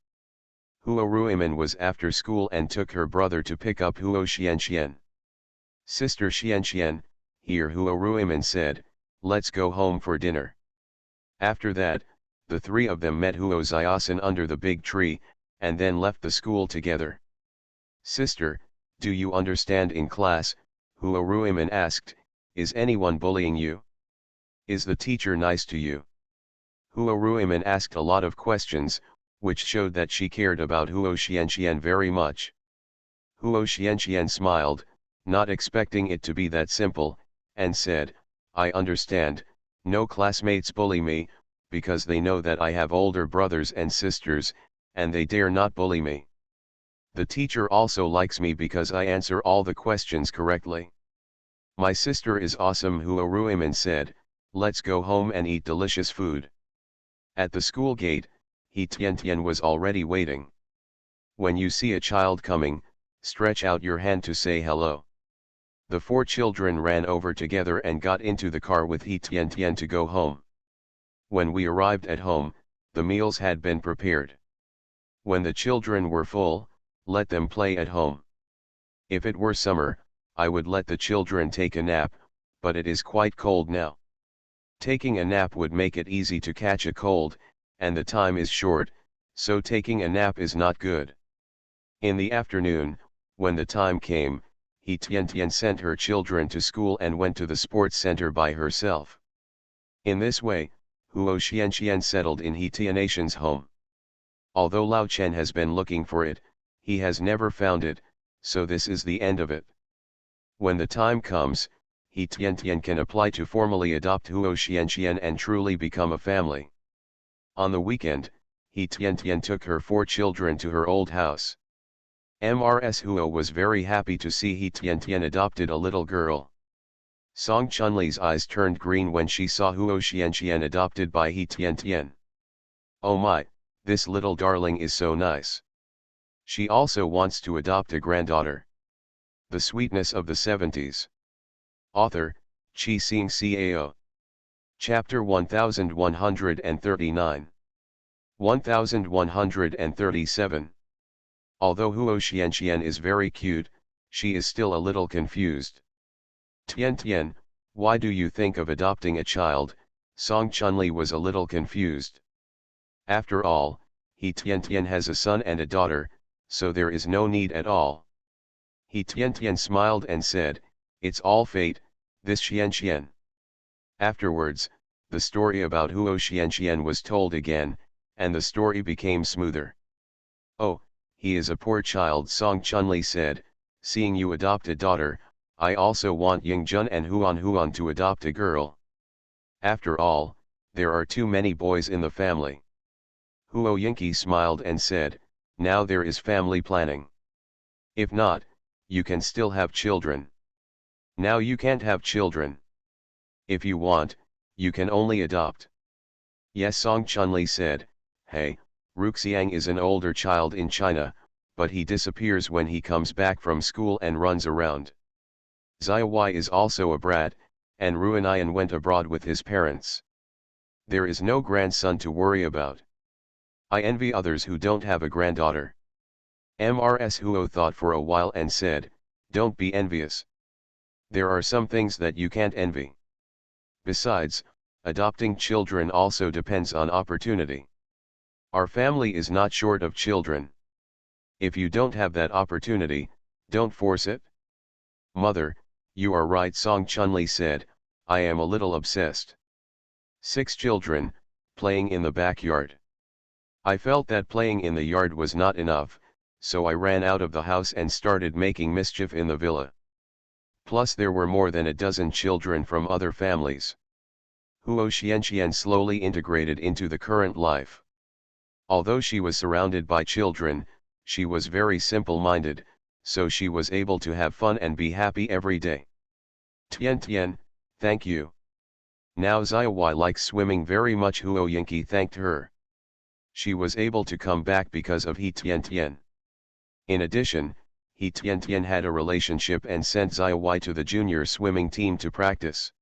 Speaker 1: Huo Ruiman was after school and took her brother to pick up Huo Xianxian. Sister Xianxian, here Huo Ruiman said, let's go home for dinner. After that, the three of them met Huo Xiaosan under the big tree, and then left the school together. Sister, do you understand in class? Huo Ruiman asked, is anyone bullying you? Is the teacher nice to you? Huo Ruiman asked a lot of questions, which showed that she cared about Huo Xianxian very much. Huo Xianxian smiled, not expecting it to be that simple, and said, I understand, no classmates bully me, because they know that I have older brothers and sisters, and they dare not bully me. The teacher also likes me because I answer all the questions correctly. My sister is awesome, Huo Ruiman said, let's go home and eat delicious food. At the school gate, He Tian was already waiting. When you see a child coming, stretch out your hand to say hello. The four children ran over together and got into the car with He Tian to go home. When we arrived at home, the meals had been prepared. When the children were full, let them play at home. If it were summer, I would let the children take a nap, but it is quite cold now. Taking a nap would make it easy to catch a cold, and the time is short, so taking a nap is not good. In the afternoon, when the time came, He Tian sent her children to school and went to the sports center by herself. In this way, Huo Xianxian settled in He Tian's home. Although Lao Chen has been looking for it, he has never found it, so this is the end of it. When the time comes, He Tian can apply to formally adopt Huo Xianxian and truly become a family. On the weekend, He Tian took her four children to her old house. Mrs. Huo was very happy to see He Tian adopted a little girl. Song Chunli's eyes turned green when she saw Huo Xianxian adopted by He Tian. Oh my, this little darling is so nice. She also wants to adopt a granddaughter. The Sweetness of the 70s. Author, Chi Xing Cao. Chapter 1139. 1137. Although Huo Xianxian is very cute, she is still a little confused. Tian, why do you think of adopting a child? Song Chunli was a little confused. After all, He Tian has a son and a daughter, so there is no need at all. He Tian smiled and said, it's all fate, this Xianxian. Afterwards, the story about Huo Xianxian was told again, and the story became smoother. Oh, he is a poor child, Song Chunli said, seeing you adopt a daughter, I also want Yingjun and Huan to adopt a girl. After all, there are too many boys in the family. Huo Yingqi smiled and said, now there is family planning. If not, you can still have children. Now you can't have children. If you want, you can only adopt. Yes, Song Chunli said, hey, Ruxiang is an older child in China, but he disappears when he comes back from school and runs around. Xiaowai is also a brat, and Ruanian went abroad with his parents. There is no grandson to worry about. I envy others who don't have a granddaughter. Mrs. Huo thought for a while and said, don't be envious. There are some things that you can't envy. Besides, adopting children also depends on opportunity. Our family is not short of children. If you don't have that opportunity, don't force it. Mother, you are right, Song Chunli said, I am a little obsessed. 6 children, playing in the backyard. I felt that playing in the yard was not enough, so I ran out of the house and started making mischief in the villa. Plus there were more than a dozen children from other families. Huo Xianxian slowly integrated into the current life. Although she was surrounded by children, she was very simple-minded, so she was able to have fun and be happy every day. Tian Tian, thank you. Now Xiaowai likes swimming very much. Huo Yingqi thanked her. She was able to come back because of He Tian Tian. In addition, He Tian Tian had a relationship and sent Xiaowai to the junior swimming team to practice.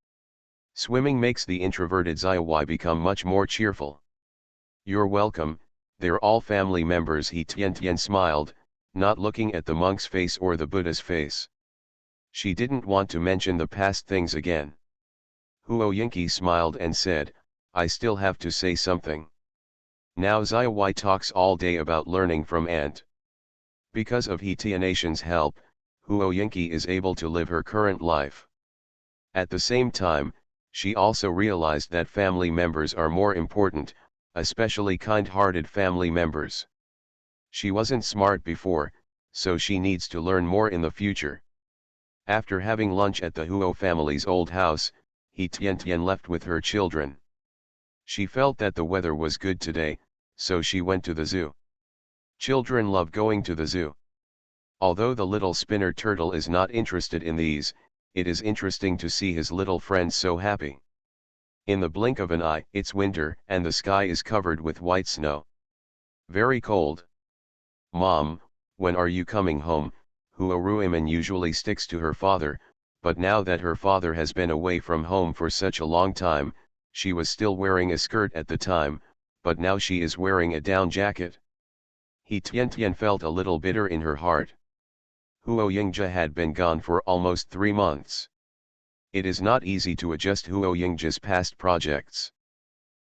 Speaker 1: Swimming makes the introverted Xiaowai become much more cheerful. You're welcome, they're all family members. He Tian Tian smiled, not looking at the monk's face or the Buddha's face. She didn't want to mention the past things again. Huo Yingqi smiled and said, I still have to say something. Now Xiaowai talks all day about learning from Ant. Because of He Tianation's help, Huo Yingqi is able to live her current life. At the same time, she also realized that family members are more important, especially kind-hearted family members. She wasn't smart before, so she needs to learn more in the future. After having lunch at the Huo family's old house, He Tian Tian left with her children. She felt that the weather was good today, so she went to the zoo. Children love going to the zoo. Although the little spinner turtle is not interested in these, it is interesting to see his little friends so happy. In the blink of an eye, it's winter and the sky is covered with white snow. Very cold. Mom, when are you coming home? Huo Ruiman usually sticks to her father, but now that her father has been away from home for such a long time, she was still wearing a skirt at the time, but now she is wearing a down jacket. He Tian Tian felt a little bitter in her heart. Huo Yingzhe had been gone for almost 3 months. It is not easy to adjust Huo Yingzhe's past projects.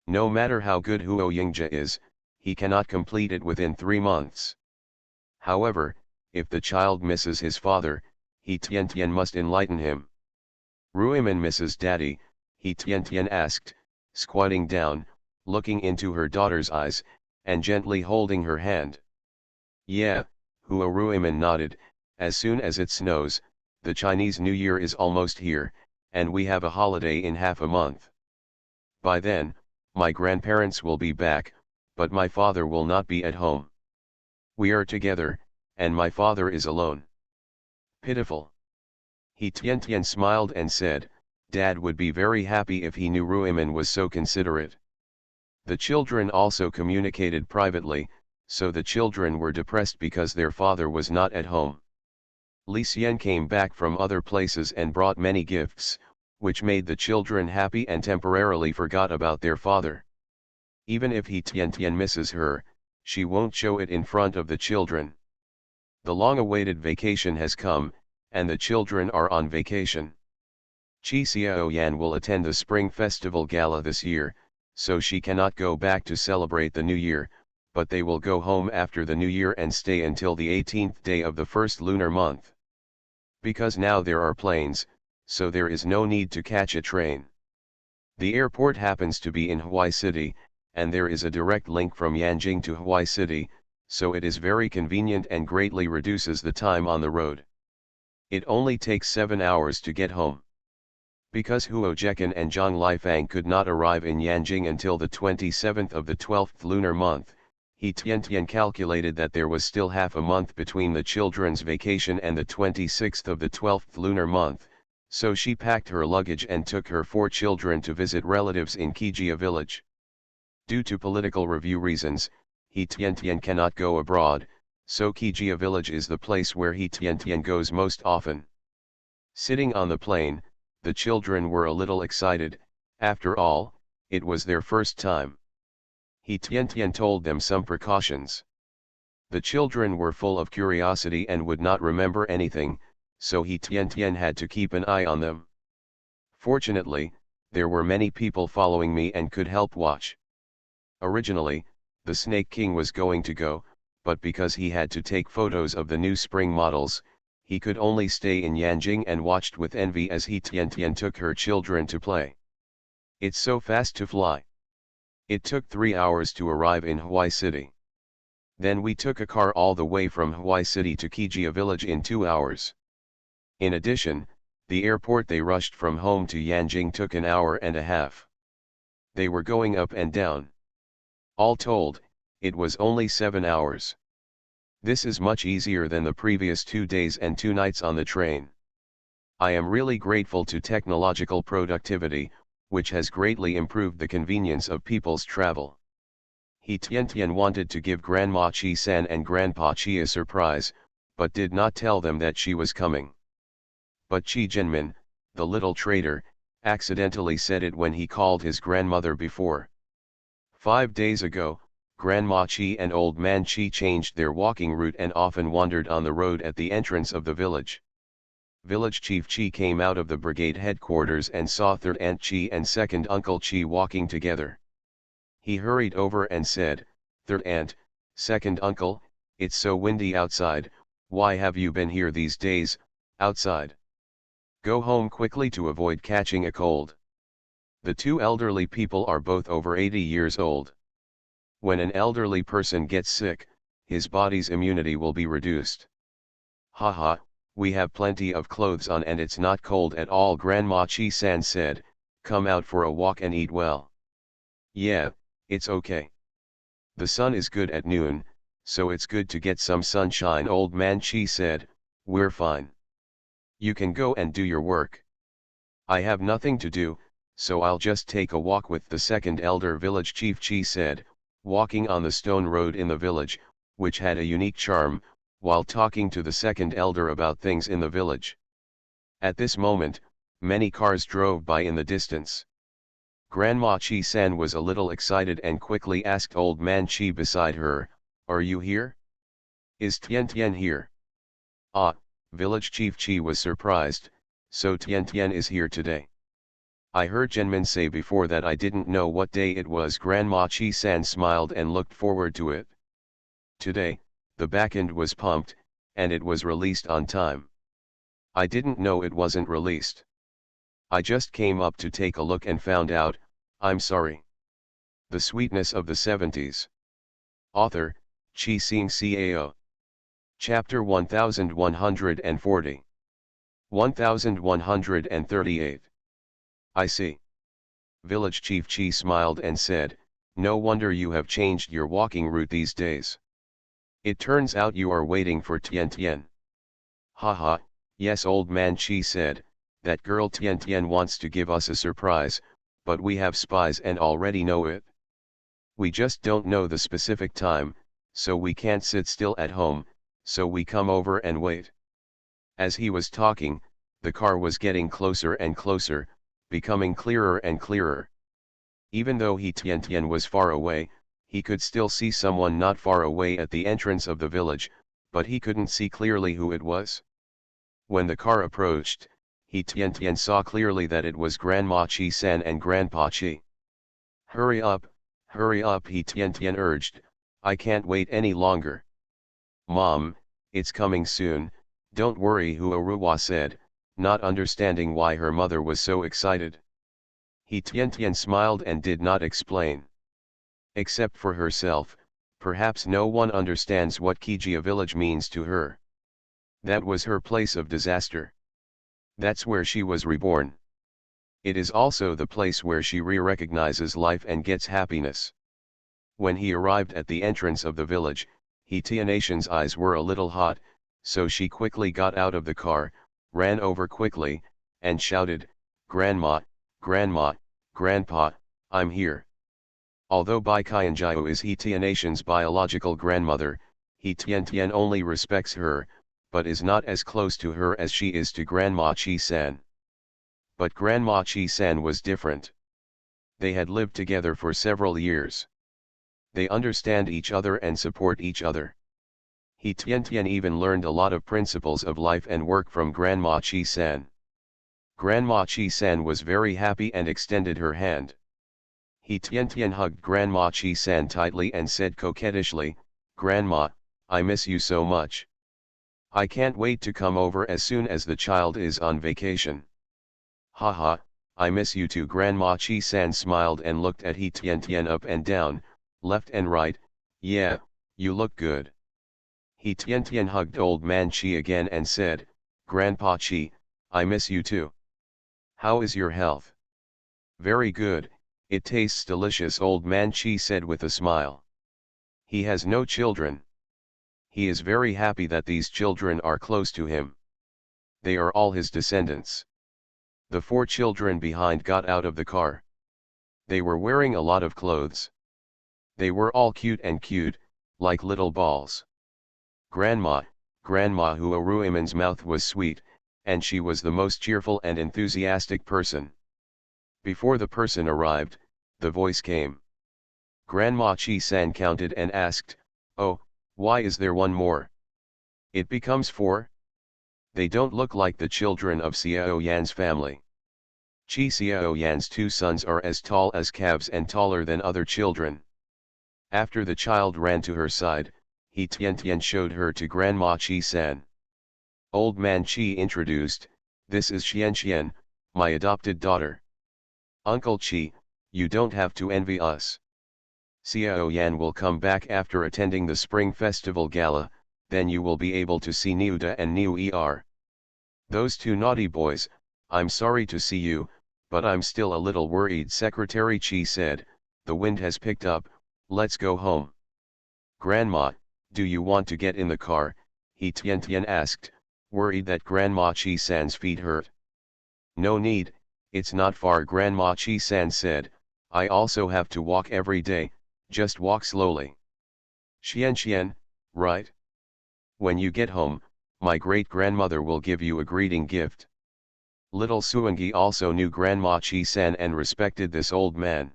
Speaker 1: No matter how good Huo Yingzhe is, he cannot complete it within 3 months. However, if the child misses his father, He Tian Tian must enlighten him. Ruiman misses daddy, He Tian Tian asked, squatting down, looking into her daughter's eyes, and gently holding her hand. Yeah, Huo Ruiman nodded. As soon as it snows, the Chinese New Year is almost here, and we have a holiday in half a month. By then, my grandparents will be back, but my father will not be at home. We are together, and my father is alone. Pitiful. He Tian Tian smiled and said, Dad would be very happy if he knew Ruiman was so considerate. The children also communicated privately, so the children were depressed because their father was not at home. Li Xian came back from other places and brought many gifts, which made the children happy and temporarily forgot about their father. Even if He Tian Tian misses her, she won't show it in front of the children. The long-awaited vacation has come, and the children are on vacation. Qi Xiaoyan will attend the Spring Festival Gala this year, so she cannot go back to celebrate the New Year, but they will go home after the New Year and stay until the 18th day of the first lunar month. Because now there are planes, so there is no need to catch a train. The airport happens to be in Hawaii City, and there is a direct link from Yanjing to Hawaii City, so it is very convenient and greatly reduces the time on the road. It only takes 7 hours to get home. Because Huo Jekan and Zhang Lifang could not arrive in Yanjing until the 27th of the 12th lunar month, He Tian Tian calculated that there was still half a month between the children's vacation and the 26th of the 12th lunar month, so she packed her luggage and took her 4 children to visit relatives in Kijia village. Due to political review reasons, He Tian Tian cannot go abroad, so Kijia village is the place where He Tian Tian goes most often. Sitting on the plane, the children were a little excited. After all, it was their first time. He Tian Tian told them some precautions. The children were full of curiosity and would not remember anything, so he Tian Tian had to keep an eye on them. Fortunately, there were many people following me and could help watch. Originally, the Snake King was going to go, but because he had to take photos of the new spring models, he could only stay in Yanjing and watched with envy as he Tian Tian took her children to play. It's so fast to fly. It took 3 hours to arrive in Huai City. Then we took a car all the way from Huai City to Kijia village in 2 hours. In addition, the airport they rushed from home to Yanjing took an hour and a half. They were going up and down. All told, it was only 7 hours. This is much easier than the previous 2 days and 2 nights on the train. I am really grateful to technological productivity, which has greatly improved the convenience of people's travel. He Tian Tian wanted to give Grandma Chi San and Grandpa Chi a surprise, but did not tell them that she was coming. But Chi Zhenmin, the little traitor, accidentally said it when he called his grandmother before. 5 days ago, Grandma Chi and Old Man Chi changed their walking route and often wandered on the road at the entrance of the village. Village Chief Chi came out of the brigade headquarters and saw Third Aunt Chi and Second Uncle Chi walking together. He hurried over and said, "Third Aunt, Second Uncle, it's so windy outside, why have you been here these days, outside? Go home quickly to avoid catching a cold." The two elderly people are both over 80 years old. When an elderly person gets sick, his body's immunity will be reduced. Haha, we have plenty of clothes on and it's not cold at all. Grandma Chi-san said, "Come out for a walk and eat well." "Yeah, it's okay. The sun is good at noon, so it's good to get some sunshine." Old Man Chi said, "We're fine. You can go and do your work." "I have nothing to do, so I'll just take a walk with the second elder." Village Chief Chi said, walking on the stone road in the village, which had a unique charm, while talking to the second elder about things in the village. At this moment, many cars drove by in the distance. Grandma Chi-san was a little excited and quickly asked Old Man Chi beside her, "Are you here? Is Tian Tian here?" "Ah," Village Chief Chi was surprised, "so Tian Tian is here today. I heard Zhenmin say before that I didn't know what day it was." Grandma Chi-san smiled and looked forward to it. Today, the backend was pumped, and it was released on time. I didn't know it wasn't released. I just came up to take a look and found out, I'm sorry. The Sweetness of the 70s. Author, Chi Sing Cao. Chapter 1140. 1138. I see. Village Chief Chi smiled and said, "No wonder you have changed your walking route these days. It turns out you are waiting for Tian Tian." "Haha, yes." Old Man Chi said, "That girl Tian Tian wants to give us a surprise, but we have spies and already know it. We just don't know the specific time, so we can't sit still at home, so we come over and wait." As he was talking, the car was getting closer and closer, becoming clearer and clearer. Even though he Tian Tian was far away, he could still see someone not far away at the entrance of the village, but he couldn't see clearly who it was. When the car approached, he Tian Tian saw clearly that it was Grandma Chi-san and Grandpa Chi. hurry up, he Tian Tian urged, "I can't wait any longer." "Mom, it's coming soon, don't worry," Huaruwa said, not understanding why her mother was so excited. He Tian Tian smiled and did not explain. Except for herself, perhaps no one understands what Kijia village means to her. That was her place of disaster. That's where she was reborn. It is also the place where she re-recognizes life and gets happiness. When he arrived at the entrance of the village, he Tianation's eyes were a little hot, so she quickly got out of the car, ran over quickly, and shouted, "Grandma, Grandma, Grandpa, I'm here." Although Bai Qianjiao is he Tianation's biological grandmother, he Tian Tian only respects her, but is not as close to her as she is to Grandma Chi-san. But Grandma Chi-san was different. They had lived together for several years. They understand each other and support each other. He Tian even learned a lot of principles of life and work from Grandma Chi-san. Grandma Chi-san was very happy and extended her hand. He Tian hugged Grandma Chi-san tightly and said coquettishly, "Grandma, I miss you so much. I can't wait to come over as soon as the child is on vacation." "Haha, I miss you too." Grandma Chi-san smiled and looked at He Tian up and down, left and right. "Yeah, you look good." He Tian hugged Old Man Chi again and said, "Grandpa Chi, I miss you too. How is your health?" "Very good, it tastes delicious," Old Man Chi said with a smile. He has no children. He is very happy that these children are close to him. They are all his descendants. The 4 children behind got out of the car. They were wearing a lot of clothes. They were all cute, like little balls. Grandma Huaruiman's mouth was sweet, and she was the most cheerful and enthusiastic person. Before the person arrived, the voice came. Grandma Chi-san counted and asked, "Oh, why is there one more? It becomes 4? They don't look like the children of Xiao Yan's family." Chi Xiao Yan's 2 sons are as tall as calves and taller than other children. After the child ran to her side, He Tian showed her to Grandma Chi-san. Old Man Chi introduced, "This is Xian, my adopted daughter. Uncle Chi, you don't have to envy us. Xiao Yan will come back after attending the Spring Festival Gala, then you will be able to see Niu Da and Niu Er. Those 2 naughty boys, I'm sorry to see you, but I'm still a little worried." Secretary Chi said, "The wind has picked up, let's go home." "Grandma, do you want to get in the car?" He Tian asked, worried that Grandma Chi-san's feet hurt. "No need, it's not far," Grandma Chi-san said, "I also have to walk every day, just walk slowly." Xian, right? When you get home, my great-grandmother will give you a greeting gift." Little Suangi also knew Grandma Chi-san and respected this old man.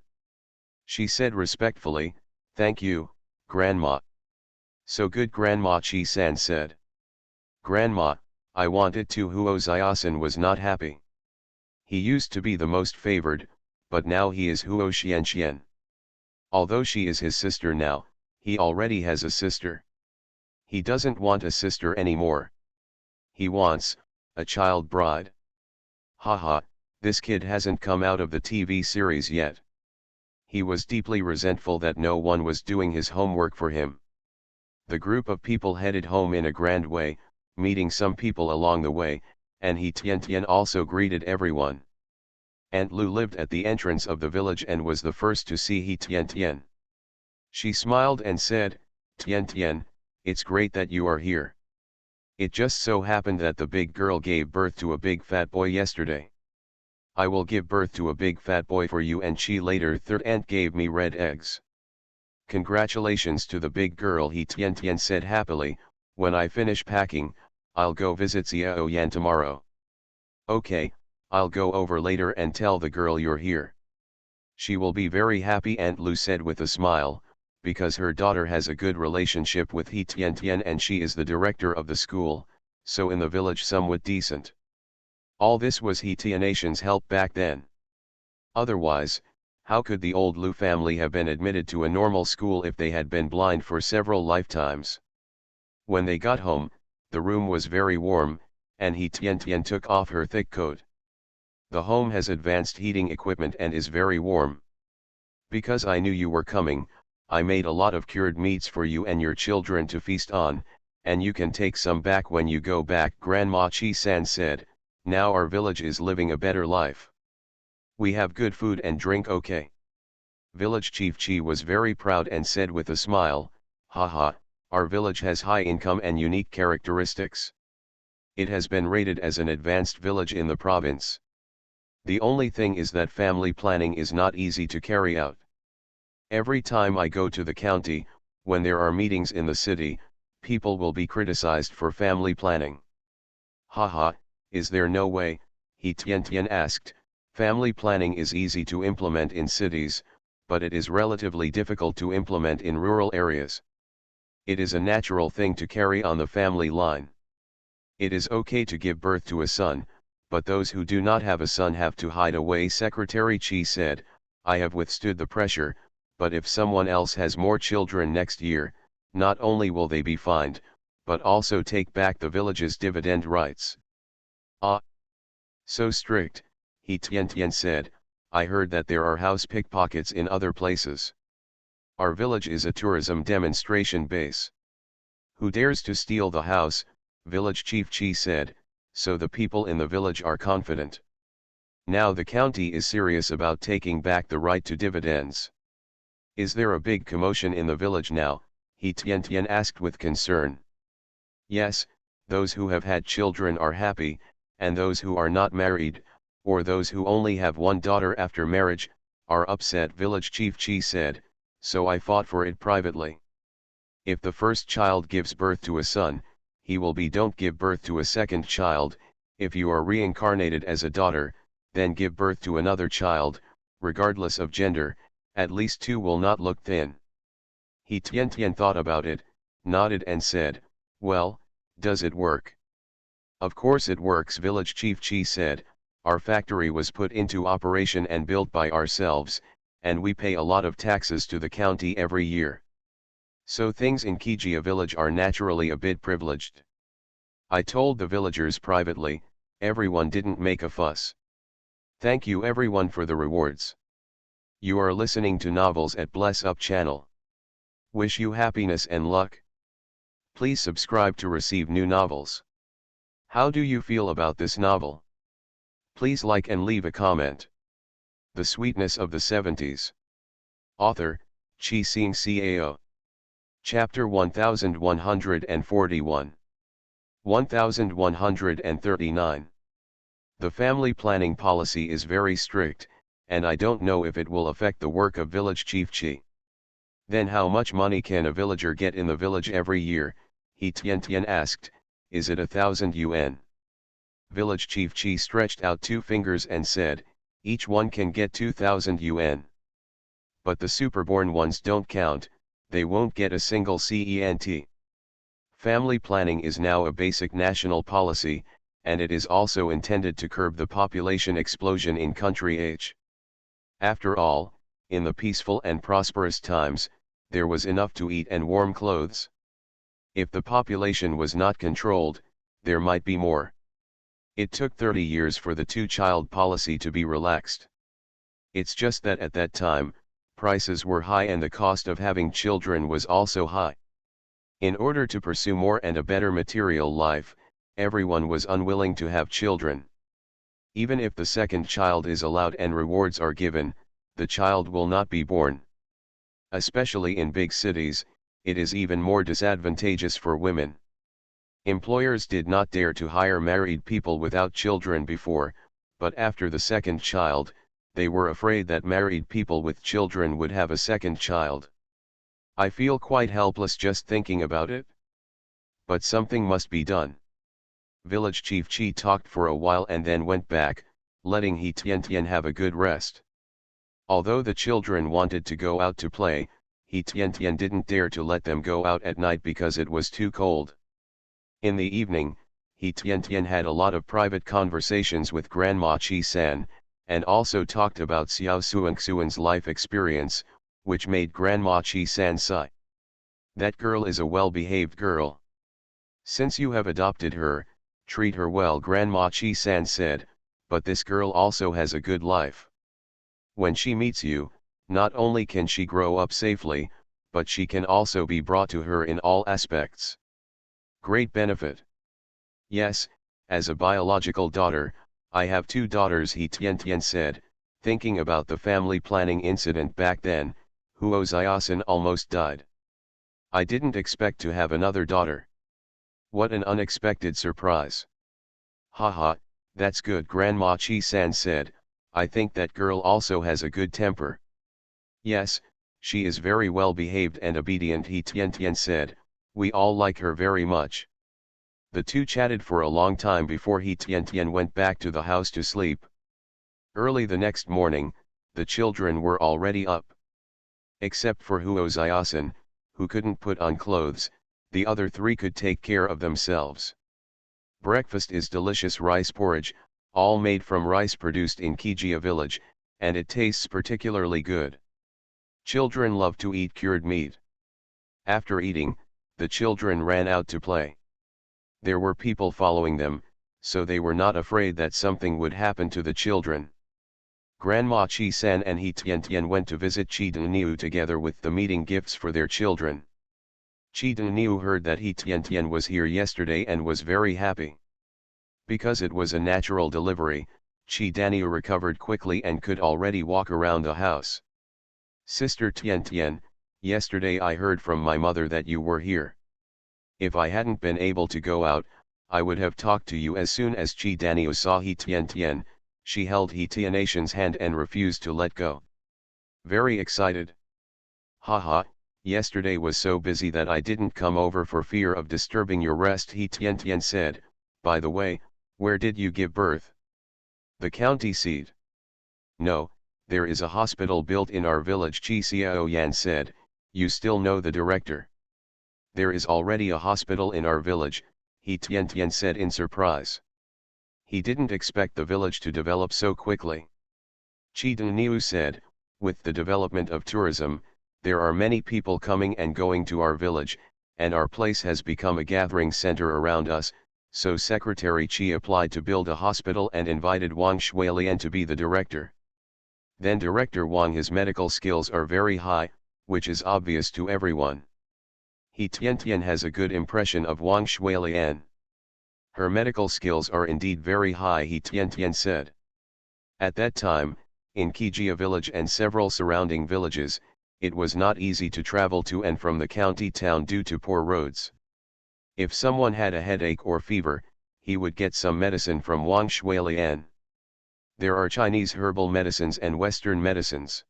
Speaker 1: She said respectfully, "Thank you, Grandma." "So good," Grandma Chi-san said. "Grandma, I wanted to." Huo Xiaosan was not happy. He used to be the most favored, but now he is Huo Xian. Although she is his sister now, he already has a sister. He doesn't want a sister anymore. He wants a child bride. Haha, this kid hasn't come out of the TV series yet. He was deeply resentful that no one was doing his homework for him. The group of people headed home in a grand way, meeting some people along the way, and He Tian also greeted everyone. Aunt Lu lived at the entrance of the village and was the first to see He Tian. She smiled and said, "Tian, it's great that you are here. It just so happened that the big girl gave birth to a big fat boy yesterday. I will give birth to a big fat boy for you." And she later third aunt gave me red eggs. "Congratulations to the big girl," He Tian said happily. "When I finish packing, I'll go visit Xiao Yan tomorrow." "Okay, I'll go over later and tell the girl you're here. She will be very happy," Aunt Lu said with a smile, because her daughter has a good relationship with He Tian and she is the director of the school, so in the village somewhat decent. All this was He Tian's help back then. Otherwise, how could the old Lu family have been admitted to a normal school if they had been blind for several lifetimes? When they got home, the room was very warm, and He Tian took off her thick coat. "The home has advanced heating equipment and is very warm. Because I knew you were coming, I made a lot of cured meats for you and your children to feast on, and you can take some back when you go back." Grandma Chi-san said, "Now our village is living a better life. We have good food and drink, okay?" Village Chief Chi was very proud and said with a smile, "Haha, our village has high income and unique characteristics. It has been rated as an advanced village in the province. The only thing is that family planning is not easy to carry out. Every time I go to the county, when there are meetings in the city, people will be criticized for family planning." "Haha, is there no way?" He Tian asked. "Family planning is easy to implement in cities, but it is relatively difficult to implement in rural areas. It is a natural thing to carry on the family line. It is okay to give birth to a son, but those who do not have a son have to hide away. Secretary Chi said, I have withstood the pressure, but if someone else has more children next year, not only will they be fined, but also take back the village's dividend rights. Ah, so strict, He Tian said, I heard that there are house pickpockets in other places. Our village is a tourism demonstration base. Who dares to steal the house, village chief Chi said, so the people in the village are confident. Now the county is serious about taking back the right to dividends. Is there a big commotion in the village now? He Tian asked with concern. Yes, those who have had children are happy, and those who are not married, or those who only have one daughter after marriage, are upset. Village chief Chi said, so I fought for it privately. If the first child gives birth to a son, he will be. Don't give birth to a second child. If you are reincarnated as a daughter, then give birth to another child, regardless of gender, at least two will not look thin. He Tian thought about it, nodded and said, well, does it work? Of course it works. Village chief Chi said, our factory was put into operation and built by ourselves, and we pay a lot of taxes to the county every year. So things in Kijia village are naturally a bit privileged. I told the villagers privately, everyone didn't make a fuss. Thank you everyone for the rewards. You are listening to Novels at Bless Up channel. Wish you happiness and luck. Please subscribe to receive new novels. How do you feel about this novel? Please like and leave a comment. The Sweetness of the 70s. Author, Chi Sing Cao. Chapter 1141. 1139. The family planning policy is very strict, and I don't know if it will affect the work of village chief Chi. Then how much money can a villager get in the village every year? He Tian asked, is it 1,000 yuan? Village chief Chi stretched out two fingers and said, each one can get 2,000 yuan. But the superborn ones don't count, they won't get a single cent. Family planning is now a basic national policy, and it is also intended to curb the population explosion in country H. After all, in the peaceful and prosperous times, there was enough to eat and warm clothes. If the population was not controlled, there might be more. It took 30 years for the two-child policy to be relaxed. It's just that at that time, prices were high and the cost of having children was also high. In order to pursue more and a better material life, everyone was unwilling to have children. Even if the second child is allowed and rewards are given, the child will not be born. Especially in big cities, it is even more disadvantageous for women. Employers did not dare to hire married people without children before, but after the second child, they were afraid that married people with children would have a second child. I feel quite helpless just thinking about it. But something must be done. Village chief Chi talked for a while and then went back, letting He Tian have a good rest. Although the children wanted to go out to play, He Tian didn't dare to let them go out at night because it was too cold. In the evening, He Tian had a lot of private conversations with Grandma Chi-san, and also talked about Xiao Suan's life experience, which made Grandma Chi-san sigh. That girl is a well-behaved girl. Since you have adopted her, treat her well, Grandma Chi-san said, but this girl also has a good life. When she meets you, not only can she grow up safely, but she can also be brought to her in all aspects. Great benefit. Yes, as a biological daughter, I have two daughters, He Tian said, thinking about the family planning incident back then. Huo Xiaosan almost died. I didn't expect to have another daughter. What an unexpected surprise. Haha, that's good, Grandma Chi-san said, I think that girl also has a good temper. Yes, she is very well behaved and obedient, He Tian said, we all like her very much. The two chatted for a long time before He Tian went back to the house to sleep. Early the next morning, the children were already up. Except for Huo Xiaosan, who couldn't put on clothes, the other 3 could take care of themselves. Breakfast is delicious rice porridge, all made from rice produced in Kijia village, and it tastes particularly good. Children love to eat cured meat. After eating, the children ran out to play. There were people following them, so they were not afraid that something would happen to the children. Grandma Chi-san and He Tian went to visit Chi Duniu together with the meeting gifts for their children. Chi Duniu heard that He Tian was here yesterday and was very happy. Because it was a natural delivery, Chi Daniu recovered quickly and could already walk around the house. Sister Tian, yesterday I heard from my mother that you were here. If I hadn't been able to go out, I would have talked to you as soon as Chi Daniu saw He Tian. She held He Tian's hand and refused to let go. Very excited. Haha, yesterday was so busy that I didn't come over for fear of disturbing your rest. He Tian said. By the way, where did you give birth? The county seat. No, there is a hospital built in our village. Chi Xiao Yan said. You still know the director? There is already a hospital in our village, He Tian said in surprise. He didn't expect the village to develop so quickly. Chi Duniu said, with the development of tourism, there are many people coming and going to our village, and our place has become a gathering center around us, so Secretary Chi applied to build a hospital and invited Wang Shuilian to be the director. Then Director Wang, his medical skills are very high, which is obvious to everyone. He Tian has a good impression of Wang Shuilian. Her medical skills are indeed very high, He Tian said. At that time, in Kijia village and several surrounding villages, it was not easy to travel to and from the county town due to poor roads. If someone had a headache or fever, he would get some medicine from Wang Shuilian. There are Chinese herbal medicines and Western medicines.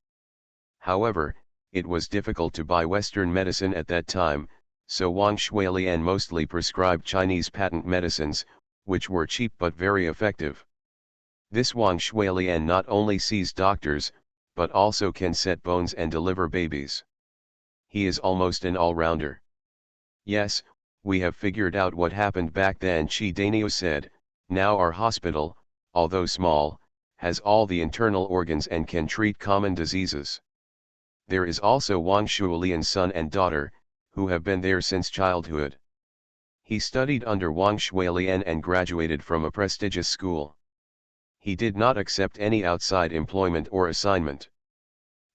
Speaker 1: However, it was difficult to buy Western medicine at that time, so Wang Shuilian mostly prescribed Chinese patent medicines, which were cheap but very effective. This Wang Shuilian not only sees doctors, but also can set bones and deliver babies. He is almost an all-rounder. Yes, we have figured out what happened back then, Chi Daniu said. Now our hospital, although small, has all the internal organs and can treat common diseases. There is also Wang Shuilian's son and daughter, who have been there since childhood. He studied under Wang Shuilian and graduated from a prestigious school. He did not accept any outside employment or assignment.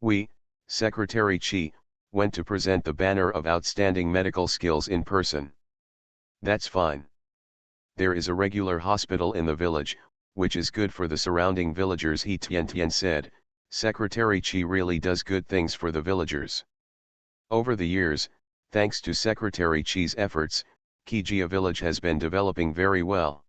Speaker 1: We, Secretary Chi, went to present the banner of outstanding medical skills in person. That's fine. There is a regular hospital in the village, which is good for the surrounding villagers, He Tian said. Secretary Chi really does good things for the villagers. Over the years, thanks to Secretary Chi's efforts, Kijia village has been developing very well.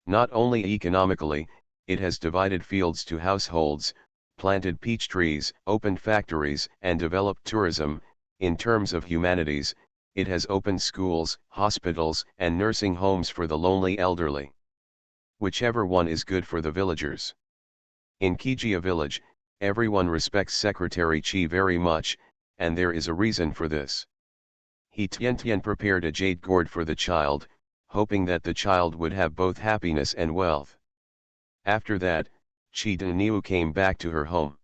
Speaker 1: Not only economically, it has divided fields to households, planted peach trees, opened factories, and developed tourism. In terms of humanities, it has opened schools, hospitals, and nursing homes for the lonely elderly. Whichever one is good for the villagers. In Kijia village, everyone respects Secretary Chi very much, and there is a reason for this. He Tian prepared a jade gourd for the child, hoping that the child would have both happiness and wealth. After that, Chi Duniu came back to her home.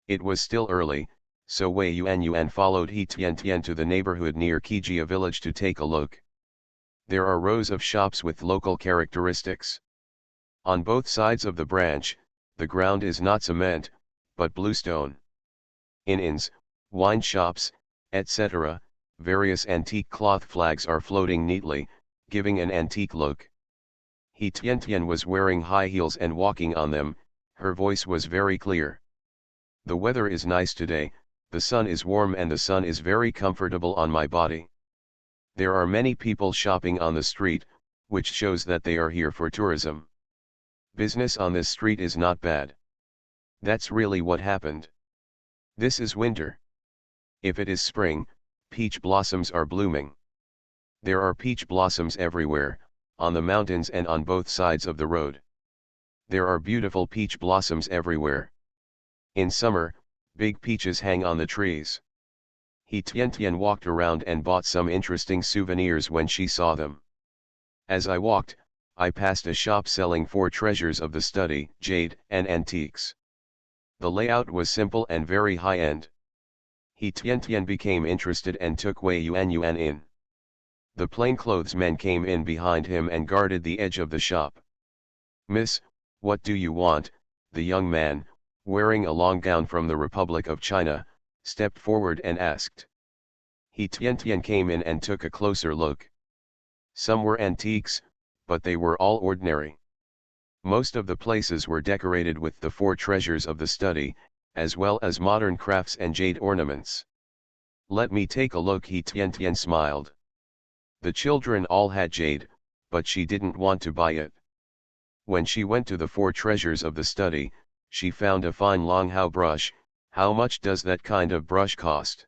Speaker 1: It was still early, so Wei Yuan followed He Tian to the neighborhood near Kijia village to take a look. There are rows of shops with local characteristics. On both sides of the branch, the ground is not cement, but bluestone. In inns, wine shops, etc., various antique cloth flags are floating neatly, giving an antique look. He Tian was wearing high heels and walking on them. Her voice was very clear. The weather is nice today, the sun is warm and the sun is very comfortable on my body. There are many people shopping on the street, which shows that they are here for tourism. Business on this street is not bad. That's really what happened. This is winter. If it is spring, peach blossoms are blooming. There are peach blossoms everywhere, on the mountains and on both sides of the road. There are beautiful peach blossoms everywhere. In summer, big peaches hang on the trees. He Tian walked around and bought some interesting souvenirs when she saw them. As I walked, I passed a shop selling 4 treasures of the study, jade, and antiques. The layout was simple and very high-end. He Tian became interested and took Wei Yuan in. The plainclothes men came in behind him and guarded the edge of the shop. "Miss, what do you want?" The young man, wearing a long gown from the Republic of China, stepped forward and asked. He Tian came in and took a closer look. Some were antiques, but they were all ordinary. Most of the places were decorated with the 4 treasures of the study, as well as modern crafts and jade ornaments. "Let me take a look," He Tian smiled. The children all had jade, but she didn't want to buy it. When she went to the 4 treasures of the study, she found a fine Longhao brush. "How much does that kind of brush cost?"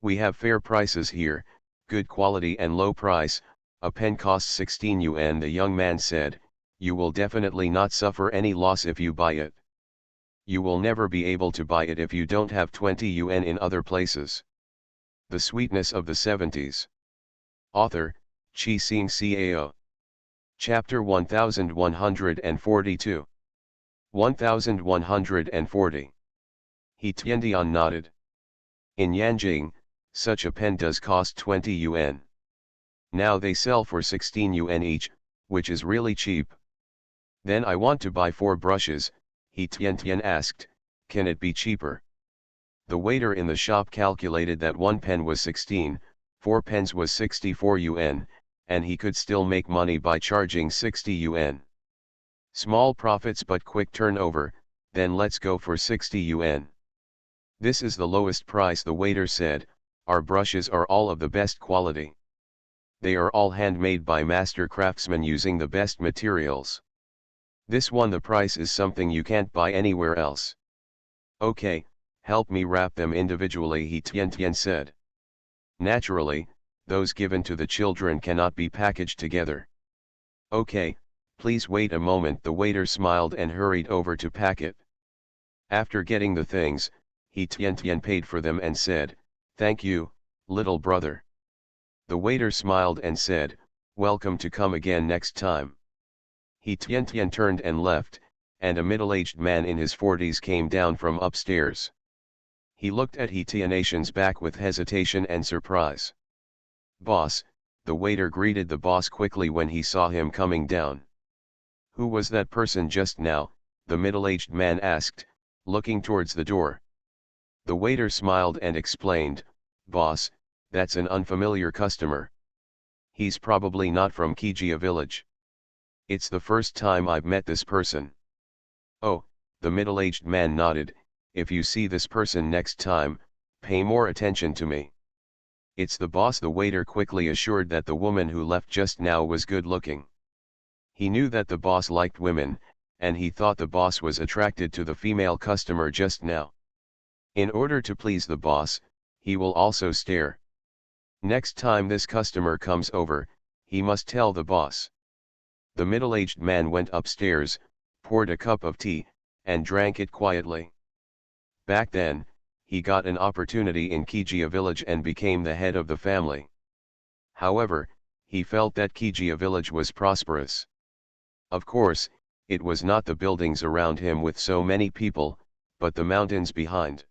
Speaker 1: "We have fair prices here, good quality and low price. A pen costs 16 yuan," the young man said. "You will definitely not suffer any loss if you buy it. You will never be able to buy it if you don't have 20 yuan in other places." The Sweetness of the 70s. Author, Chi Xing Cao. Chapter 1142. 1140. He Tian nodded. "In Yanjing, such a pen does cost 20 yuan. Now they sell for 16 yuan each, which is really cheap." "Then I want to buy 4 brushes, He Tian asked. "Can it be cheaper?" The waiter in the shop calculated that 1 pen was 16, 4 pens was 64 yuan, and he could still make money by charging 60 yuan. "Small profits but quick turnover, then let's go for 60 yuan. "This is the lowest price," the waiter said. "Our brushes are all of the best quality. They are all handmade by master craftsmen using the best materials. This one, the price is something you can't buy anywhere else." "Okay, help me wrap them individually," He Tian said. "Naturally, those given to the children cannot be packaged together." "Okay, please wait a moment." The waiter smiled and hurried over to pack it. After getting the things, He Tian paid for them and said, "Thank you, little brother." The waiter smiled and said, "Welcome to come again next time." He Tian turned and left, and a middle-aged man in his 40s came down from upstairs. He looked at He Tian's back with hesitation and surprise. "Boss," the waiter greeted the boss quickly when he saw him coming down. "Who was that person just now?" the middle-aged man asked, looking towards the door. The waiter smiled and explained, "Boss, that's an unfamiliar customer. He's probably not from Kijia village. It's the first time I've met this person." "Oh," the middle-aged man nodded, "if you see this person next time, pay more attention to me. It's the boss." The waiter quickly assured that the woman who left just now was good-looking. He knew that the boss liked women, and he thought the boss was attracted to the female customer just now. In order to please the boss, he will also stare. Next time this customer comes over, he must tell the boss. The middle-aged man went upstairs, poured a cup of tea, and drank it quietly. Back then, he got an opportunity in Kijia village and became the head of the family. However, he felt that Kijia village was prosperous. Of course, it was not the buildings around him with so many people, but the mountains behind.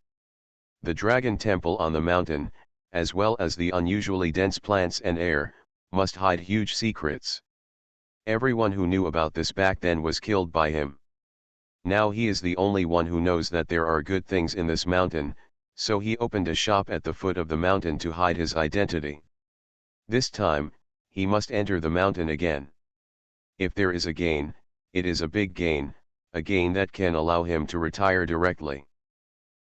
Speaker 1: The dragon temple on the mountain, as well as the unusually dense plants and air, must hide huge secrets. Everyone who knew about this back then was killed by him. Now he is the only one who knows that there are good things in this mountain, so he opened a shop at the foot of the mountain to hide his identity. This time, he must enter the mountain again. If there is a gain, it is a big gain, a gain that can allow him to retire directly.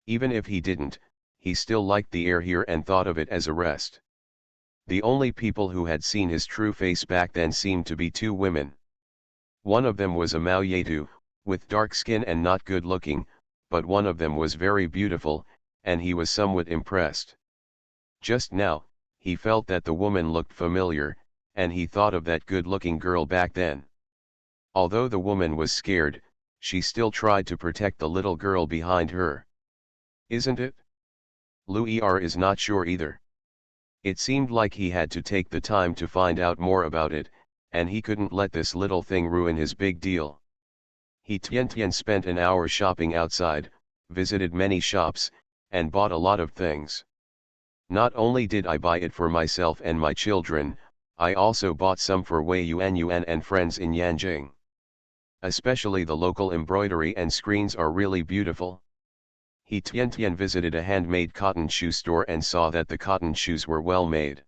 Speaker 1: Even if he didn't, he still liked the air here and thought of it as a rest. The only people who had seen his true face back then seemed to be 2 women. One of them was a Mao Yetu, with dark skin and not good looking, but one of them was very beautiful, and he was somewhat impressed. Just now, he felt that the woman looked familiar, and he thought of that good-looking girl back then. Although the woman was scared, she still tried to protect the little girl behind her. "Isn't it?" Louis is not sure either. It seemed like he had to take the time to find out more about it, and he couldn't let this little thing ruin his big deal. He Tian spent an hour shopping outside, visited many shops, and bought a lot of things. Not only did I buy it for myself and my children, I also bought some for Wei Yuan and friends in Yanjing. Especially the local embroidery and screens are really beautiful. He Tian visited a handmade cotton shoe store and saw that the cotton shoes were well made.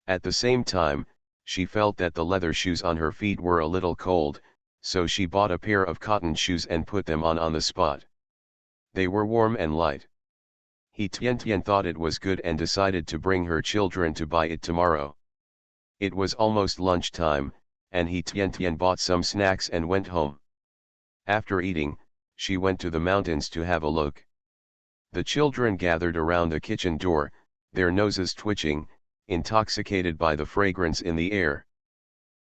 Speaker 1: At the same time, she felt that the leather shoes on her feet were a little cold, so she bought a pair of cotton shoes and put them on the spot. They were warm and light. He Tian thought it was good and decided to bring her children to buy it tomorrow. It was almost lunchtime, and He Tian bought some snacks and went home. After eating, she went to the mountains to have a look. The children gathered around the kitchen door, their noses twitching, intoxicated by the fragrance in the air.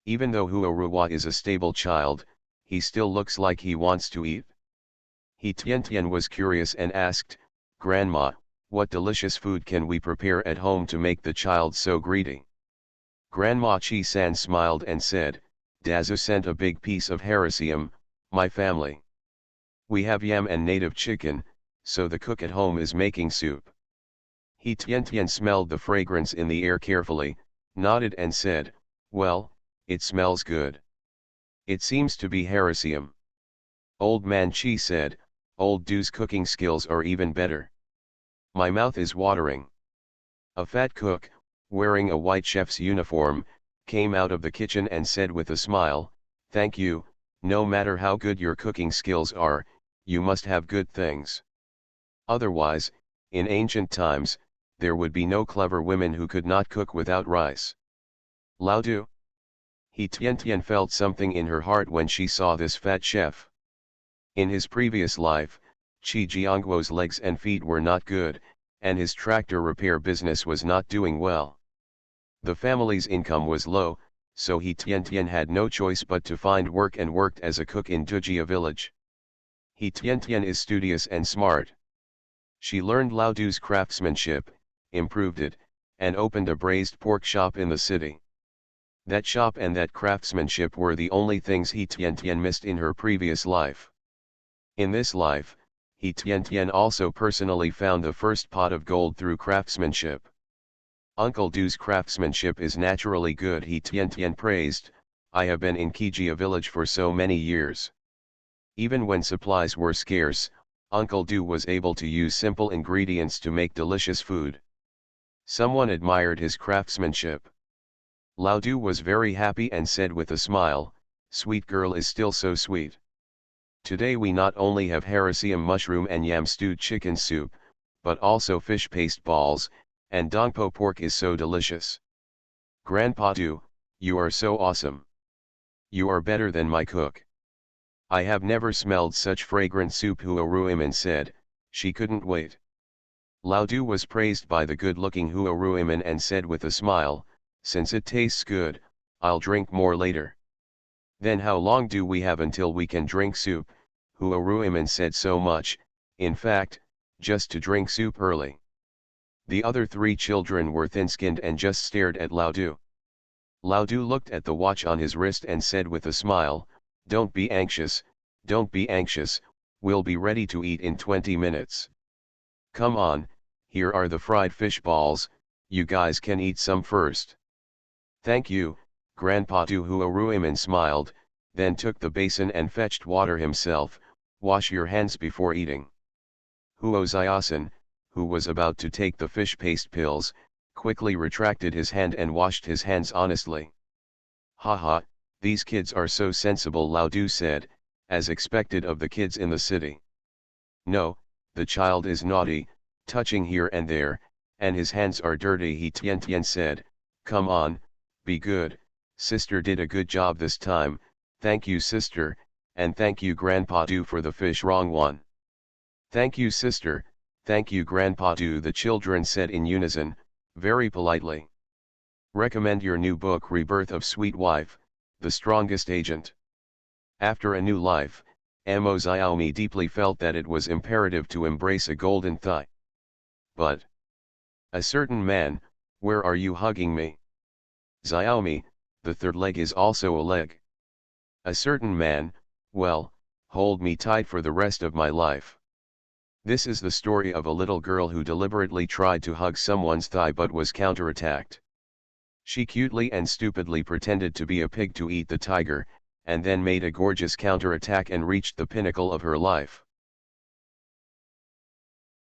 Speaker 1: Even though Huo is a stable child, he still looks like he wants to eat. He Tian was curious and asked, "Grandma, what delicious food can we prepare at home to make the child so greedy?" Grandma Chi-san smiled and said, "Dazu sent a big piece of heresium, my family. We have yam and native chicken, so the cook at home is making soup." He Tian smelled the fragrance in the air carefully, nodded and said, "Well, it smells good. It seems to be heresium." Old Man Chi said, "Old Du's cooking skills are even better. My mouth is watering." A fat cook, wearing a white chef's uniform, came out of the kitchen and said with a smile, "Thank you, no matter how good your cooking skills are, you must have good things. Otherwise, in ancient times, there would be no clever women who could not cook without rice." Lao Du? He Tian felt something in her heart when she saw this fat chef. In his previous life, Chi Jiangguo's legs and feet were not good, and his tractor repair business was not doing well. The family's income was low, so He Tian had no choice but to find work and worked as a cook in Tujia village. He Tian is studious and smart. She learned Lao Du's craftsmanship, improved it, and opened a braised pork shop in the city. That shop and that craftsmanship were the only things He Tian missed in her previous life. In this life, He Tian also personally found the first pot of gold through craftsmanship. Uncle Du's craftsmanship is naturally good, He Tian praised. "I have been in Kijia village for so many years. Even when supplies were scarce, Uncle Du was able to use simple ingredients to make delicious food." Someone admired his craftsmanship. Lao Du was very happy and said with a smile, "Sweet girl is still so sweet. Today we not only have heresium mushroom and yam stewed chicken soup, but also fish paste balls, and dongpo pork is so delicious. Grandpa Du, you are so awesome. You are better than my cook. I have never smelled such fragrant soup," Huo Ruimin said. She couldn't wait. Lao Du was praised by the good-looking Huo Ruimin and said with a smile, "Since it tastes good, I'll drink more later." "Then how long do we have until we can drink soup?" Huo Ruimin said. "So much, in fact, just to drink soup early." The other three children were thin-skinned and just stared at Lao Du. Lao Du looked at the watch on his wrist and said with a smile, don't be anxious, we'll be ready to eat in 20 minutes. Come on, here are the fried fish balls, you guys can eat some first." "Thank you, Grandpa Du." Huo Ruimin smiled, then took the basin and fetched water himself. "Wash your hands before eating." Huo Ziasen, who was about to take the fish paste pills, quickly retracted his hand and washed his hands honestly. "Haha, these kids are so sensible," Lao Du said, as expected of the kids in the city. "No, the child is naughty, touching here and there, and his hands are dirty," He Tian said. "Come on, be good, sister did a good job this time, thank you sister, and thank you Grandpa Du for the fish wrong one." "Thank you sister, thank you Grandpa Du," the children said in unison, very politely. "Recommend your new book Rebirth of Sweet Wife, the Strongest Agent." After a new life, Mo Xiaomi deeply felt that it was imperative to embrace a golden thigh. but. A certain man, where are you hugging me? Xiaomi, the third leg is also a leg. A certain man, well, hold me tight for the rest of my life. This is the story of a little girl who deliberately tried to hug someone's thigh but was counterattacked. She cutely and stupidly pretended to be a pig to eat the tiger, and then made a gorgeous counterattack and reached the pinnacle of her life.